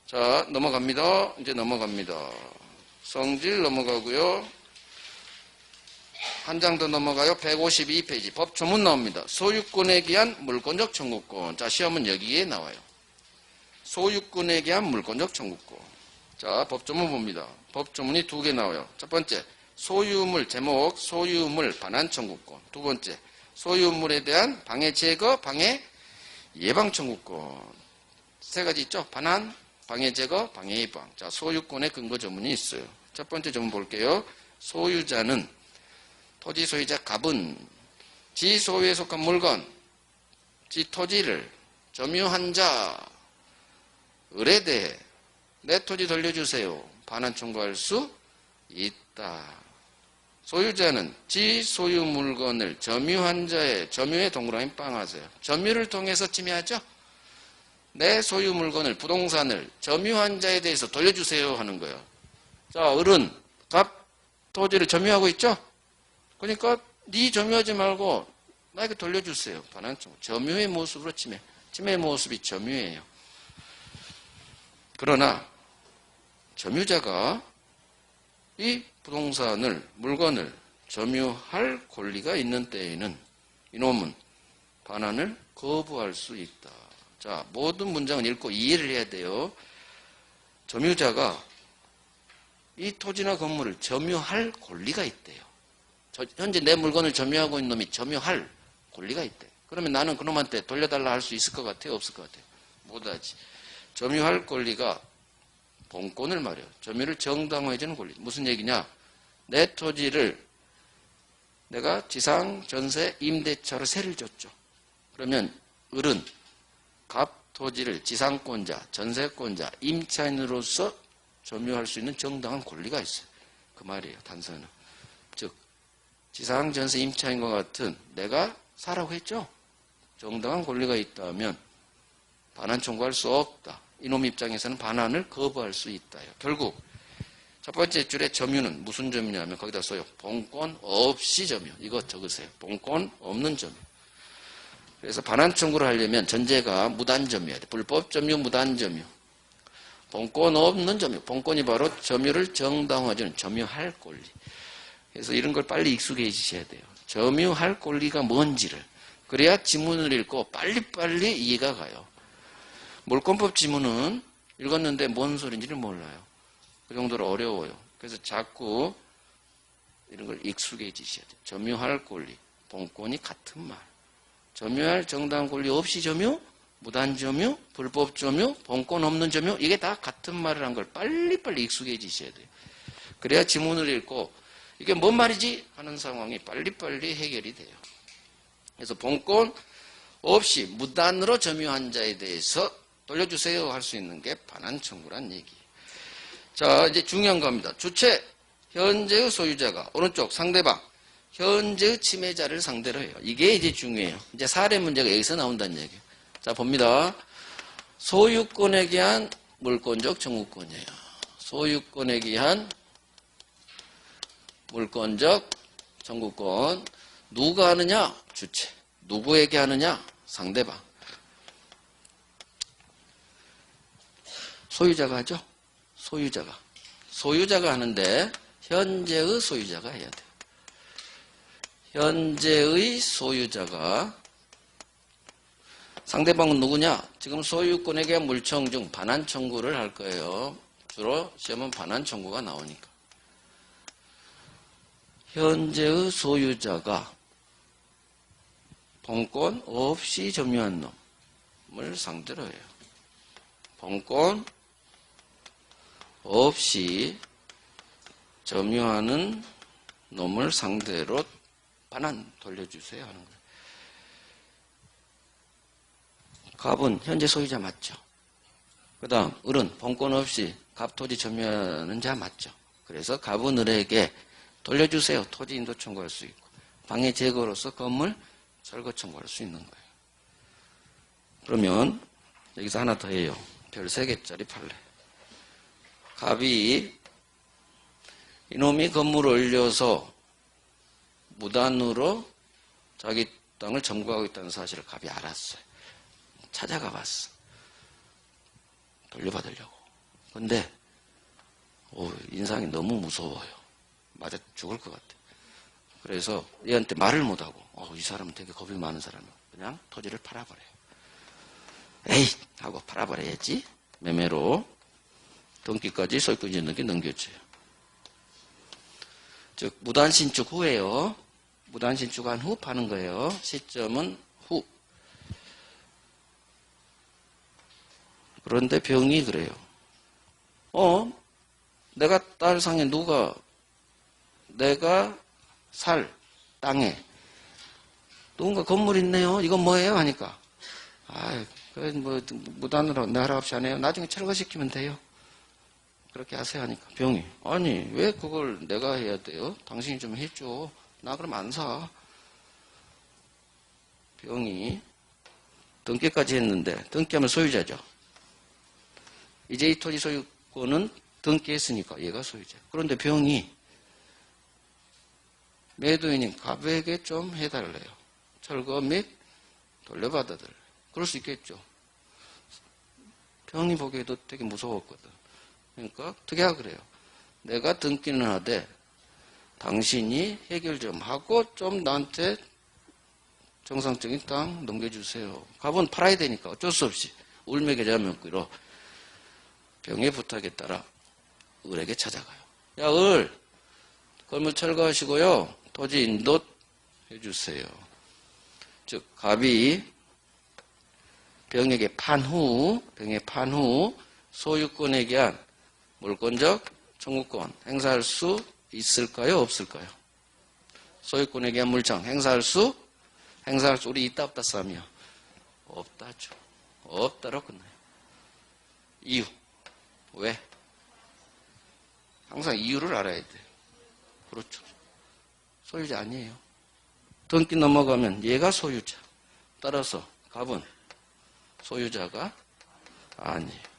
자, 넘어갑니다. 이제 넘어갑니다. 성질 넘어가고요. 한 장 더 넘어가요. 152페이지. 법 조문 나옵니다. 소유권에 기한 물권적 청구권. 자, 시험은 여기에 나와요. 소유권에 기한 물권적 청구권. 자, 법 조문 봅니다. 법 조문이 두 개 나와요. 첫 번째, 소유물 제목, 소유물 반환 청구권. 두 번째, 소유물에 대한 방해 제거, 방해 예방 청구권. 세 가지 있죠. 반환, 방해 제거, 방해 예방. 자, 소유권의 근거 조문이 있어요. 첫 번째 조문 볼게요. 소유자는 토지 소유자 갑은 지 소유에 속한 물건, 지 토지를 점유한 자 을에 대해 내 토지 돌려주세요. 반환 청구할 수 있다. 소유자는 지 소유 물건을 점유한 자의 점유에 동그라미 빵 하세요. 점유를 통해서 침해하죠. 내 소유 물건을 부동산을 점유한 자에 대해서 돌려주세요 하는 거예요. 자, 을은 갑 토지를 점유하고 있죠. 그러니까 네 점유하지 말고 나에게 돌려주세요. 반환청. 점유의 모습으로 침해. 침해의 모습이 점유예요. 그러나 점유자가 이 부동산을 물건을 점유할 권리가 있는 때에는 이놈은 반환을 거부할 수 있다. 자, 모든 문장은 읽고 이해를 해야 돼요. 점유자가 이 토지나 건물을 점유할 권리가 있대요. 현재 내 물건을 점유하고 있는 놈이 점유할 권리가 있대. 그러면 나는 그놈한테 돌려달라 할 수 있을 것 같아요? 없을 것 같아요? 못하지. 점유할 권리가 본권을 말해요. 점유를 정당화해주는 권리. 무슨 얘기냐? 내 토지를 내가 지상, 전세, 임대차로 세를 줬죠. 그러면 을은 갑 토지를 지상권자, 전세권자, 임차인으로서 점유할 수 있는 정당한 권리가 있어요. 그 말이에요. 단서는. 즉 지상, 전세, 임차인과 같은 내가 사라고 했죠. 정당한 권리가 있다면 반환 청구할 수 없다. 이놈 입장에서는 반환을 거부할 수 있다. 결국 첫 번째 줄의 점유는 무슨 점유냐면 거기다 써요. 본권 없이 점유. 이거 적으세요. 본권 없는 점유. 그래서 반환 청구를 하려면 전제가 무단 점유해야 돼. 불법 점유, 무단 점유. 본권 없는 점유. 본권이 바로 점유를 정당화해주는 점유할 권리. 그래서 이런 걸 빨리 익숙해지셔야 돼요. 점유할 권리가 뭔지를. 그래야 지문을 읽고 빨리빨리 이해가 가요. 물권법 지문은 읽었는데 뭔 소리인지를 몰라요. 그 정도로 어려워요. 그래서 자꾸 이런 걸 익숙해지셔야 돼요. 점유할 권리, 본권이 같은 말. 점유할 정당한 권리 없이 점유, 무단 점유, 불법 점유, 본권 없는 점유, 이게 다 같은 말을 한 걸 빨리빨리 익숙해지셔야 돼요. 그래야 지문을 읽고 이게 뭔 말이지? 하는 상황이 빨리빨리 해결이 돼요. 그래서 본권 없이 무단으로 점유한 자에 대해서 돌려주세요 할 수 있는 게 반환 청구란 얘기예요. 자, 이제 중요한 겁니다. 주체, 현재의 소유자가 오른쪽 상대방, 현재의 침해자를 상대로 해요. 이게 이제 중요해요. 이제 사례 문제가 여기서 나온다는 얘기예요. 자, 봅니다. 소유권에 기한 물권적 청구권이에요. 소유권에 기한 물권적 청구권. 누가 하느냐? 주체. 누구에게 하느냐? 상대방. 소유자가 하죠? 소유자가 하는데 현재의 소유자가 해야 돼요. 현재의 소유자가 상대방은 누구냐? 지금 소유권에 대한 물청 중 반환 청구를 할 거예요. 주로 시험은 반환 청구가 나오니까. 현재의 소유자가 본권 없이 점유한 놈을 상대로 해요. 본권 없이 점유하는 놈을 상대로 반환 돌려주세요 하는 거예요. 갑은 현재 소유자 맞죠? 그 다음 을은 본권 없이 갑 토지 점유하는 자 맞죠? 그래서 갑은 을에게 돌려주세요. 토지 인도 청구할 수 있고 방해 제거로서 건물 철거 청구할 수 있는 거예요. 그러면 여기서 하나 더 해요. 별 3개짜리 판례. 갑이 이놈이 건물을 올려서 무단으로 자기 땅을 점거하고 있다는 사실을 갑이 알았어요. 찾아가 봤어. 돌려받으려고. 근데 인상이 너무 무서워요. 맞아 죽을 것 같아. 그래서 얘한테 말을 못하고 이 사람은 되게 겁이 많은 사람이야. 그냥 토지를 팔아버려요. 에이 하고 팔아버려야지. 매매로 등기까지 소유권 있는 게 넘겨줘요. 즉 무단신축 후에요. 무단신축한 후 파는 거예요. 시점은 후. 그런데 병이 그래요. 내가 딸 상에 내가 살 땅에 누군가 건물 있네요. 이건 뭐예요? 하니까 무단으로 내 할아버지 안 해요. 나중에 철거시키면 돼요. 그렇게 하세요 하니까 병이 아니 왜 그걸 내가 해야 돼요? 당신이 좀 해줘. 나 그럼 안 사. 병이 등기까지 했는데 등기하면 소유자죠. 이제 이 토지 소유권은 등기했으니까 얘가 소유자. 그런데 병이 매도인인 갑에게 좀 해달래요. 철거 및 돌려받아달래요. 그럴 수 있겠죠. 병이 보기에도 되게 무서웠거든. 그러니까 특이하게 그래요. 내가 등기는 하되 당신이 해결 좀 하고 좀 나한테 정상적인 땅 넘겨주세요. 갑은 팔아야 되니까 어쩔 수 없이 울며 겨자 먹기로 병의 부탁에 따라 을에게 찾아가요. 야, 을, 건물 철거하시고요. 토지 인도 해주세요. 즉, 갑이 병에게 병에 판 후 소유권에 대한 물권적 청구권 행사할 수 있을까요? 없을까요? 소유권에 대한 물청 행사할 수 우리 있다 없다 싸움이요. 없다죠. 없다로 끝나요. 이유. 왜? 항상 이유를 알아야 돼. 그렇죠. 소유자 아니에요. 등기 넘어가면 얘가 소유자. 따라서 갑은 소유자가 아니에요.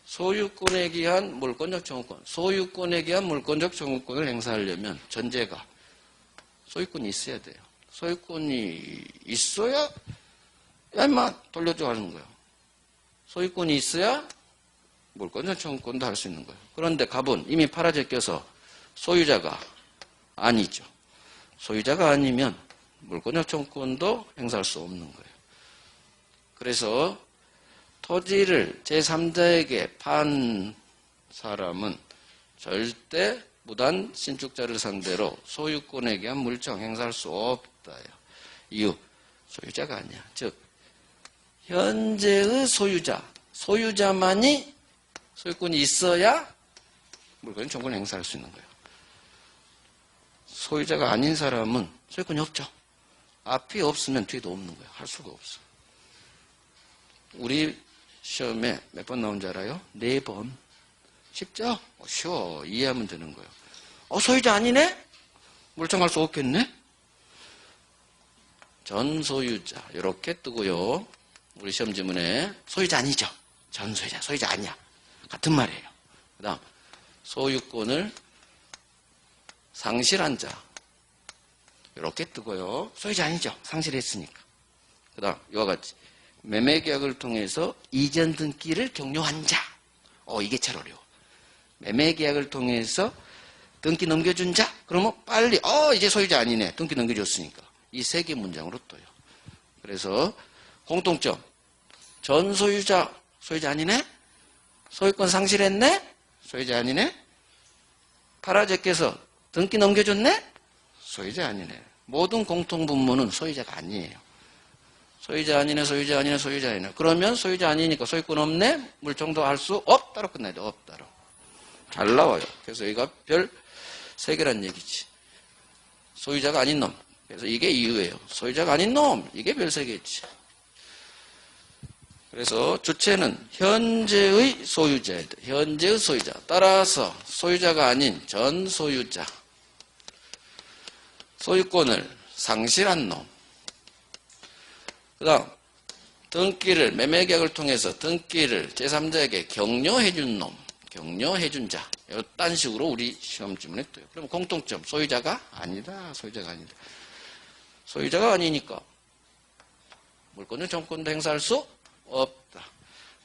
소유권에 기한 물권적 청구권. 소유권에 기한 물권적 청구권을 행사하려면 전제가 소유권이 있어야 돼요. 소유권이 있어야 인마 돌려줘 하는 거예요. 소유권이 있어야 물권적 청구권도 할 수 있는 거예요. 그런데 갑은 이미 팔아 제껴서 소유자가 아니죠. 소유자가 아니면 물권적 청구권도 행사할 수 없는 거예요. 그래서 토지를 제3자에게 판 사람은 절대 무단 신축자를 상대로 소유권에 대한 물청 행사할 수 없다요. 이유, 소유자가 아니야. 즉 현재의 소유자만이 소유권이 있어야 물권 청구권 행사할 수 있는 거예요. 소유자가 아닌 사람은 소유권이 없죠. 앞이 없으면 뒤도 없는 거예요. 할 수가 없어. 우리 시험에 몇 번 나온 줄 알아요? 4번. 쉽죠? 쉬워. 이해하면 되는 거예요. 소유자 아니네? 물청할 수 없겠네? 전소유자 이렇게 뜨고요. 우리 시험 지문에 소유자 아니죠? 전소유자, 소유자 아니야. 같은 말이에요. 그 다음 소유권을 상실한 자 이렇게 뜨고요. 소유자 아니죠? 상실했으니까. 그 다음 이와 같이 매매계약을 통해서 이전 등기를 격려한 자. 이게 제일 어려워. 매매계약을 통해서 등기 넘겨준 자. 그러면 빨리 이제 소유자 아니네. 등기 넘겨줬으니까. 이 3개 문장으로 떠요. 그래서 공통점. 전 소유자 아니네? 소유권 상실했네? 소유자 아니네? 팔아 제껴서 등기 넘겨줬네? 소유자 아니네. 모든 공통분모는 소유자가 아니에요. 소유자 아니네, 소유자 아니네, 소유자 아니네. 그러면 소유자 아니니까 소유권 없네? 물청도 할 수 없다로 끝나야 돼. 없다로. 잘 나와요. 그래서 여기가 별 3개란 얘기지. 소유자가 아닌 놈. 그래서 이게 이유예요. 소유자가 아닌 놈. 이게 별 3개지. 그래서 주체는 현재의 소유자예요. 현재의 소유자. 따라서 소유자가 아닌 전 소유자. 소유권을 상실한 놈. 그 다음 등기를 매매계약을 통해서 등기를 제3자에게 격려해준 놈. 격려해준 자. 이딴 식으로 우리 시험 지문에 떠요. 그럼 공통점. 소유자가 아니다. 소유자가 아니다. 소유자가 아니니까 물권적 청구권도 행사할 수 없다.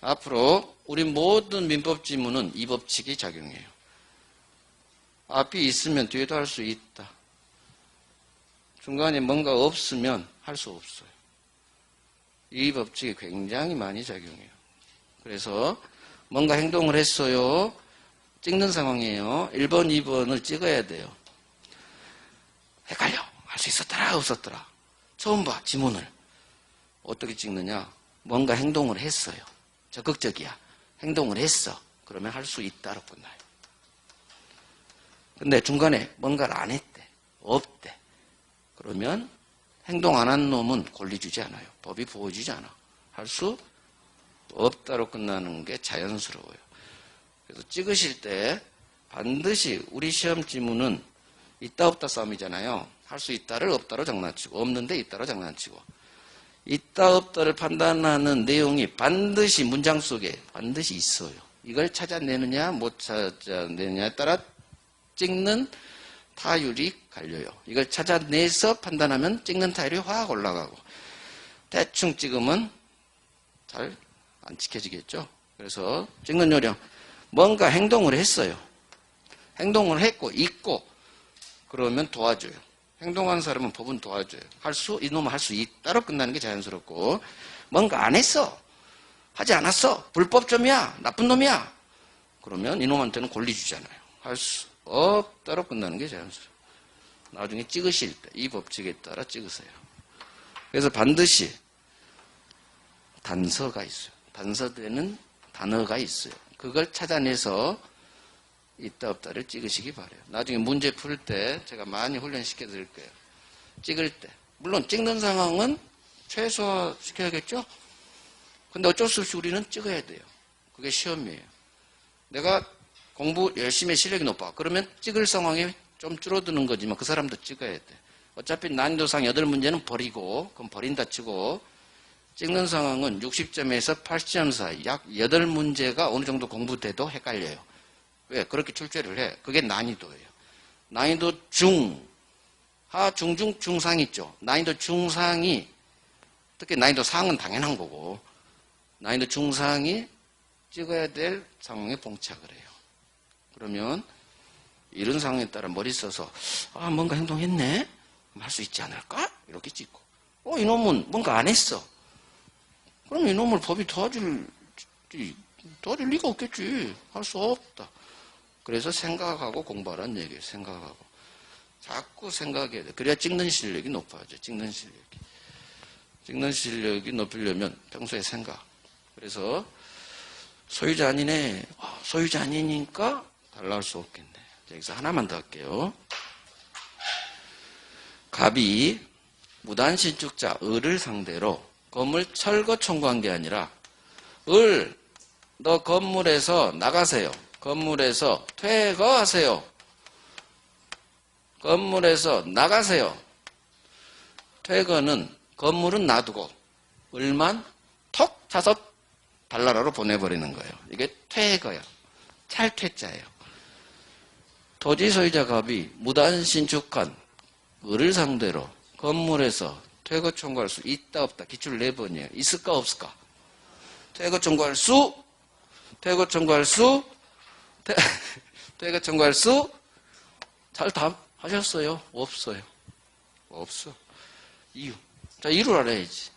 앞으로 우리 모든 민법 지문은 이 법칙이 작용해요. 앞이 있으면 뒤에도 할 수 있다. 중간에 뭔가 없으면 할 수 없어요. 이 법칙이 굉장히 많이 작용해요. 그래서 뭔가 행동을 했어요. 찍는 상황이에요. 1번, 2번을 찍어야 돼요. 헷갈려. 할 수 있었더라, 없었더라. 처음 봐, 지문을. 어떻게 찍느냐? 뭔가 행동을 했어요. 적극적이야. 행동을 했어. 그러면 할 수 있다로 끝나요. 근데 중간에 뭔가를 안 했대. 없대. 그러면 행동 안 한 놈은 권리 주지 않아요. 법이 보호주지 않아. 할 수 없다로 끝나는 게 자연스러워요. 그래서 찍으실 때 반드시 우리 시험 지문은 있다 없다 싸움이잖아요. 할 수 있다를 없다로 장난치고 없는데 있다로 장난치고 있다 없다를 판단하는 내용이 반드시 문장 속에 반드시 있어요. 이걸 찾아내느냐 못 찾아내느냐에 따라 찍는 타율이 갈려요. 이걸 찾아내서 판단하면 찍는 타율이 확 올라가고 대충 찍으면 잘 안 지켜지겠죠. 그래서 찍는 요령 뭔가 행동을 했어요. 행동을 했고 있고 그러면 도와줘요. 행동한 사람은 법은 도와줘요. 이놈은 할 수 있다로 끝나는 게 자연스럽고 뭔가 안 했어. 하지 않았어. 불법점이야. 나쁜 놈이야. 그러면 이놈한테는 권리 주잖아요. 할 수 없다로 끝나는 게 자연스러워요. 나중에 찍으실 때 이 법칙에 따라 찍으세요. 그래서 반드시 단서가 있어요. 단서되는 단어가 있어요. 그걸 찾아내서 있다 없다를 찍으시기 바라요. 나중에 문제 풀 때 제가 많이 훈련시켜 드릴 거예요. 찍을 때. 물론 찍는 상황은 최소화 시켜야겠죠? 근데 어쩔 수 없이 우리는 찍어야 돼요. 그게 시험이에요. 내가 공부 열심히 실력이 높아. 그러면 찍을 상황이 좀 줄어드는 거지만 그 사람도 찍어야 돼. 어차피 난이도상 8문제는 버리고, 그럼 버린다 치고, 찍는 상황은 60점에서 80점 사이, 약 8문제가 어느 정도 공부돼도 헷갈려요. 왜? 그렇게 출제를 해. 그게 난이도예요. 난이도 중중, 중상 있죠. 난이도 중상이, 특히 난이도 상은 당연한 거고, 난이도 중상이 찍어야 될 상황에 봉착을 해요. 그러면 이런 상황에 따라 머리 써서 뭔가 행동했네? 할 수 있지 않을까? 이렇게 찍고 이놈은 뭔가 안 했어. 그럼 이놈을 법이 도와줄 리가 없겠지. 할 수 없다. 그래서 생각하고 공부하라는 얘기예요. 생각하고. 자꾸 생각해야 돼. 그래야 찍는 실력이 높아져. 찍는 실력이 높이려면 평소에 생각. 그래서 소유자 아니네. 소유자 아니니까 달라할 수 없겠네. 여기서 하나만 더 할게요. 갑이 무단신축자 을을 상대로 건물 철거 청구한 게 아니라 을, 너 건물에서 나가세요. 건물에서 퇴거하세요. 건물에서 나가세요. 퇴거는 건물은 놔두고 을만 톡 차서 달나라로 보내버리는 거예요. 이게 퇴거예요. 찰퇴자예요. 토지 소유자 갑이 무단 신축한 을을 상대로 건물에서 퇴거 청구할 수 있다 없다. 기출 4번이에요. 있을까 없을까? 퇴거 청구할 수, 퇴거 청구할 수, 퇴거 청구할 수. 잘 답하셨어요? 없어요. 없어. 이유. 자, 이유를 알아야지.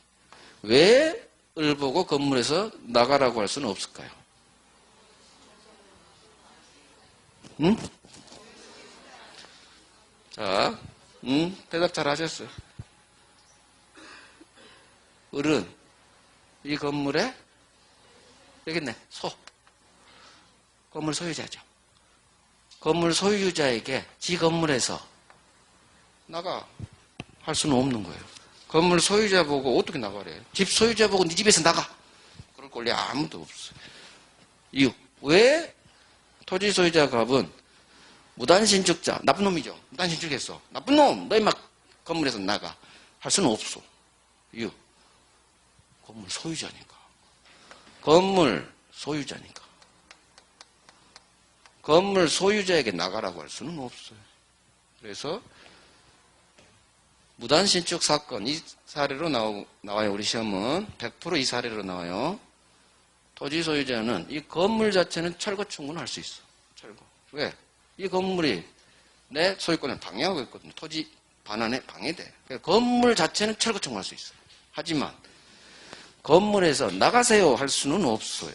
왜 을 보고 건물에서 나가라고 할 수는 없을까요? 응? 자, 대답 잘 하셨어요. 을은 이 건물에 여기 있네. 건물 소유자죠. 건물 소유자에게 지 건물에서 나가 할 수는 없는 거예요. 건물 소유자 보고 어떻게 나가래? 집 소유자 보고 네 집에서 나가. 그럴 권리 아무도 없어요. 이유. 왜 토지 소유자 갑은 무단신축자, 나쁜 놈이죠. 무단신축했어. 나쁜 놈! 너희 막 건물에서 나가. 할 수는 없어. 이유. 건물 소유자니까. 건물 소유자니까. 건물 소유자에게 나가라고 할 수는 없어요. 그래서 무단신축 사건, 이 사례로 나와요. 우리 시험은 100% 이 사례로 나와요. 토지 소유자는 이 건물 자체는 철거 청구는 할 수 있어. 철거. 왜? 이 건물이 내 소유권을 방해하고 있거든요. 토지 반환에 방해돼. 그러니까 건물 자체는 철거 청구할 수 있어요. 하지만 건물에서 나가세요 할 수는 없어요.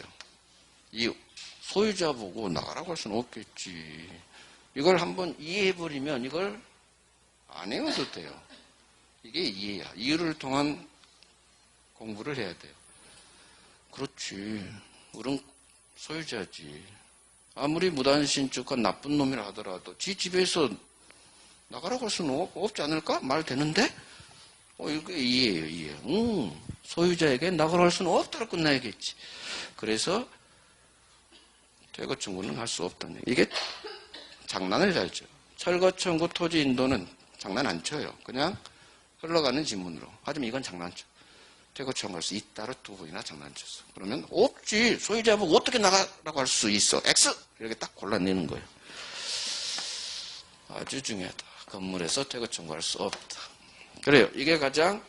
이유. 소유자 보고 나가라고 할 수는 없겠지. 이걸 한번 이해해버리면 이걸 안 해도 돼요. 이게 이해야. 이유를 통한 공부를 해야 돼요. 그렇지. 우린 소유자지. 아무리 무단신축한 나쁜 놈이라 하더라도 지 집에서 나가라고 할 수는 없지 않을까? 말 되는데? 이게 이해예요, 이해. 소유자에게 나가라고 할 수는 없다고 끝나야겠지. 그래서 퇴거 청구는 할 수 없다는 얘기. 이게 장난을 잘 쳐. 철거 청구 토지 인도는 장난 안 쳐요. 그냥 흘러가는 지문으로. 하지만 이건 장난쳐. 퇴거 청구할 수 있다로 두 번이나 장난쳤어. 그러면 없지. 소유자분 어떻게 나가라고 할 수 있어. X! 이렇게 딱 골라내는 거예요. 아주 중요하다. 건물에서 퇴거 청구할 수 없다. 그래요. 이게 가장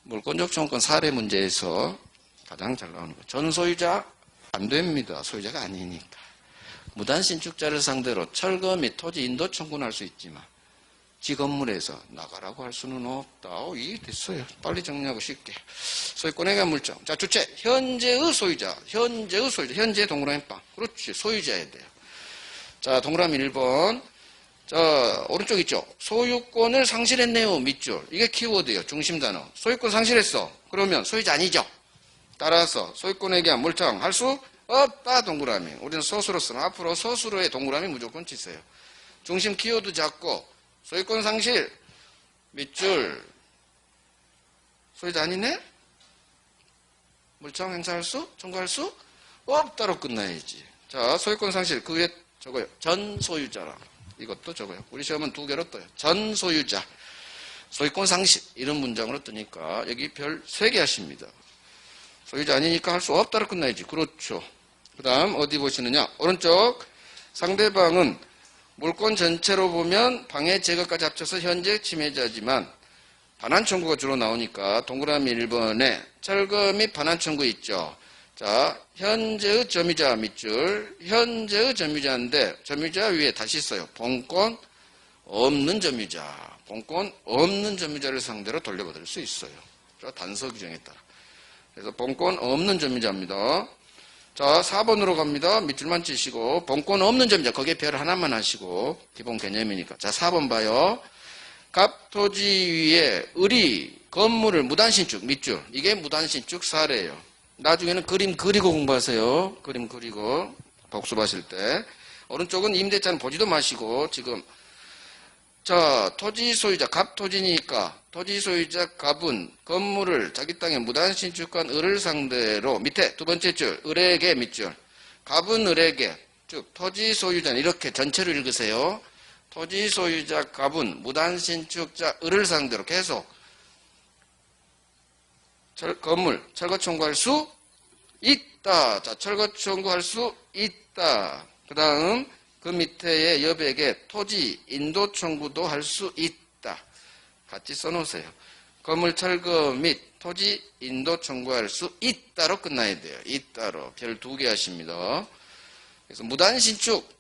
물권적 청구권 사례 문제에서 가장 잘 나오는 거예요. 전 소유자 안 됩니다. 소유자가 아니니까. 무단신축자를 상대로 철거 및 토지 인도 청구는 할 수 있지만 지 건물에서 나가라고 할 수는 없다. 이해됐어요. 빨리 정리하고 쉽게. 소유권에 관한 물정. 자, 주체. 현재의 소유자. 현재 동그라미 빵. 그렇지. 소유자야 돼요. 자, 동그라미 1번. 자, 오른쪽 있죠. 소유권을 상실했네요. 밑줄. 이게 키워드예요. 중심 단어. 소유권 상실했어. 그러면 소유자 아니죠. 따라서 소유권에 대한 물정 할 수 없다. 동그라미. 우리는 소수로서는 앞으로 소수로의 동그라미 무조건 치세요. 중심 키워드 잡고 소유권 상실 밑줄 소유자 아니네? 물정 행사할 수? 청구할 수? 없다로 끝나야지. 자, 소유권 상실 그 위에 적어요. 전 소유자라. 이것도 적어요. 우리 시험은 두 개로 떠요. 전 소유자. 소유권 상실 이런 문장으로 뜨니까 여기 별 3개 하십니다. 소유자 아니니까 할 수 없다로 끝나야지. 그렇죠. 그 다음 어디 보시느냐. 오른쪽 상대방은 물권 전체로 보면 방해 제거까지 합쳐서 현재 침해자지만 반환 청구가 주로 나오니까 동그라미 1번에 철거 및 반환 청구 있죠. 자, 현재의 점유자 밑줄, 현재의 점유자인데 점유자 위에 다시 써요. 본권 없는 점유자, 본권 없는 점유자를 상대로 돌려받을 수 있어요. 자, 단서 규정에 따라. 그래서 본권 없는 점유자입니다. 자, 4번으로 갑니다. 밑줄만 치시고 본권 없는 점유자 거기에 별 하나만 하시고 기본 개념이니까. 자, 4번 봐요. 갑 토지 위에 의리 건물을 무단신축 밑줄. 이게 무단신축 사례예요. 나중에는 그림 그리고 공부하세요. 그림 그리고 복습하실 때. 오른쪽은 임대차는 보지도 마시고 지금 자, 토지 소유자 갑 토지니까 토지 소유자 갑은 건물을 자기 땅에 무단신축한 을을 상대로 밑에 두 번째 줄 을에게 밑줄 갑은 을에게 즉 토지 소유자는 이렇게 전체를 읽으세요. 토지 소유자 갑은 무단신축자 을을 상대로 계속 건물 철거 청구할 수 있다. 자, 철거 청구할 수 있다. 그 다음 그 밑에의 여백에 토지 인도 청구도 할 수 있다. 같이 써놓으세요. 건물 철거 및 토지 인도 청구할 수 있다로 끝나야 돼요. 있다로 별 2개 하십니다. 그래서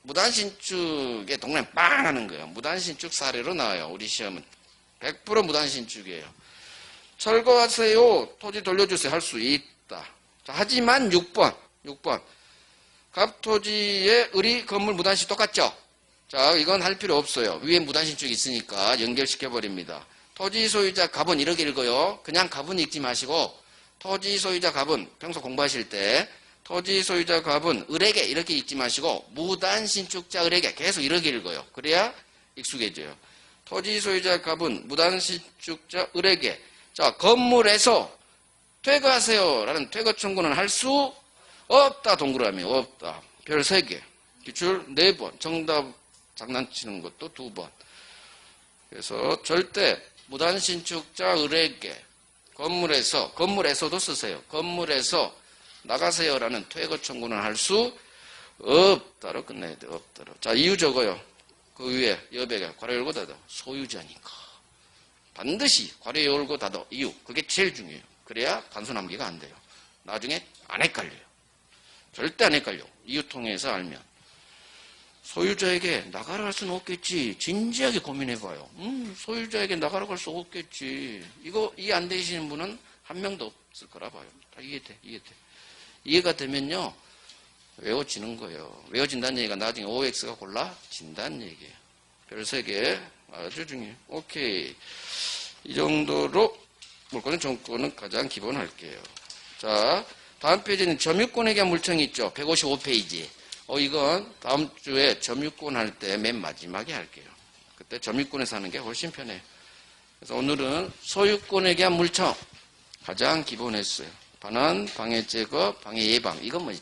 무단신축의 동그라미 빵 하는 거예요. 무단신축 사례로 나와요. 우리 시험은 100% 무단신축이에요. 철거하세요. 토지 돌려주세요. 할 수 있다. 자, 하지만 6번. 갑 토지의 의리 건물 무단신축 똑같죠? 자, 이건 할 필요 없어요. 위에 무단신축이 있으니까 연결시켜버립니다. 토지 소유자 갑은 이렇게 읽어요. 그냥 갑은 읽지 마시고 토지 소유자 갑은 평소 공부하실 때 토지 소유자 갑은 을에게 이렇게 읽지 마시고 무단신축자 을에게 계속 이렇게 읽어요. 그래야 익숙해져요. 토지 소유자 갑은 무단신축자 을에게 자, 건물에서 퇴거하세요 라는 퇴거 청구는 할 수 없다. 동그라미 없다. 별 3개. 기출 4번. 정답 장난치는 것도 2번. 그래서 절대 무단신축자 을에게 건물에서도 쓰세요. 건물에서 나가세요 라는 퇴거 청구는 할 수 없다로 끝내야 돼요. 없다로. 자, 이유 적어요. 그 위에 여백에 괄호 열고 닫아. 소유자니까. 반드시 괄호 열고 닫아. 이유. 그게 제일 중요해요. 그래야 단순 암기가 안 돼요. 나중에 안 헷갈려요. 절대 안 헷갈려. 이유 통해서 알면. 소유자에게 나가라고 할 수는 없겠지. 진지하게 고민해봐요. 소유자에게 나가라고 할 수 없겠지. 이거 이해 안 되시는 분은 한 명도 없을 거라 봐요. 다 이해돼. 이해가 되면요. 외워지는 거예요. 외워진다는 얘기가 나중에 OX가 골라진다는 얘기예요. 별 3개 아주 중요해요. 오케이. 이 정도로 물권은 정권은 가장 기본 할게요. 자, 다음 페이지는 점유권에 대한 물청이 있죠. 155페이지. 이건 다음 주에 점유권 할 때 맨 마지막에 할게요. 그때 점유권에서 하는 게 훨씬 편해요. 그래서 오늘은 소유권에 대한 물청 가장 기본했어요. 반환, 방해 제거, 방해 예방. 이건 뭐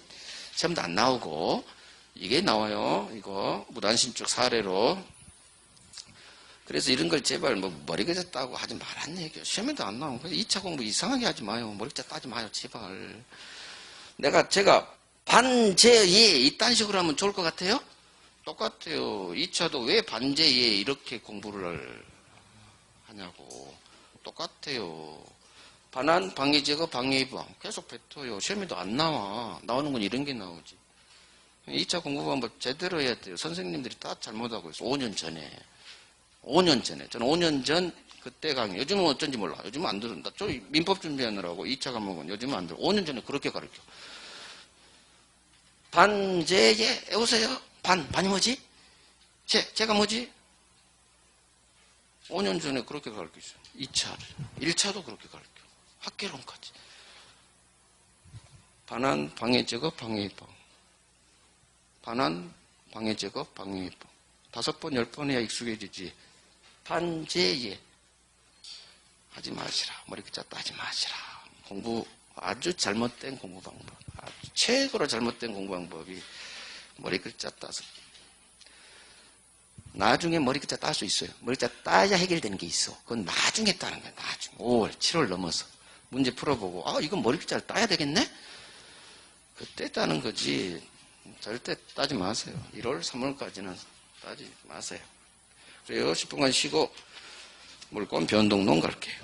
시험도 안 나오고 이게 나와요. 이거 무단신축 사례로. 그래서 이런 걸 제발 뭐 머리 그자 따고 하지 말란 얘기예요. 시험에도 안 나오고 2차 공부 이상하게 하지 마요. 머리 그자 따지 마요. 제발. 제가 반제예 이딴 식으로 하면 좋을 것 같아요? 똑같아요. 2차도 왜 반제예 이렇게 공부를 하냐고. 똑같아요. 반환, 방해제거, 방해입방 계속 뱉어요. 시험에도 안 나와. 나오는 건 이런 게 나오지. 2차 공부 방법 제대로 해야 돼요. 선생님들이 다 잘못하고 있어. 5년 전에. 5년 전에. 저는 5년 전 그때 강의. 요즘은 어쩐지 몰라. 요즘은 안 들은다. 저 민법 준비하느라고 2차 과목은 요즘은 안 들어. 5년 전에 그렇게 가르쳐. 반제예 오세요. 반이 뭐지? 제가 뭐지? 5년 전에 그렇게 가르쳤어요. 2차를. 1차도 그렇게 가르쳐. 학개론까지. 반환, 방해제거, 방해입방. 반환, 방해제거, 방해입방. 5번, 10번 해야 익숙해지지. 반제예. 하지 마시라. 머리 끝자 따지 마시라. 공부, 아주 잘못된 공부 방법. 아주 최고로 잘못된 공부 방법이 머리 글자 따서. 나중에 머리 글자 딸 수 있어요. 머리 글자 따야 해결되는 게 있어. 그건 나중에 따는 거야. 나중에. 5월, 7월 넘어서. 문제 풀어보고, 이건 머리 글자를 따야 되겠네? 그때 따는 거지. 절대 따지 마세요. 1월, 3월까지는 따지 마세요. 그래요. 10분간 쉬고, 물건 변동농 갈게요.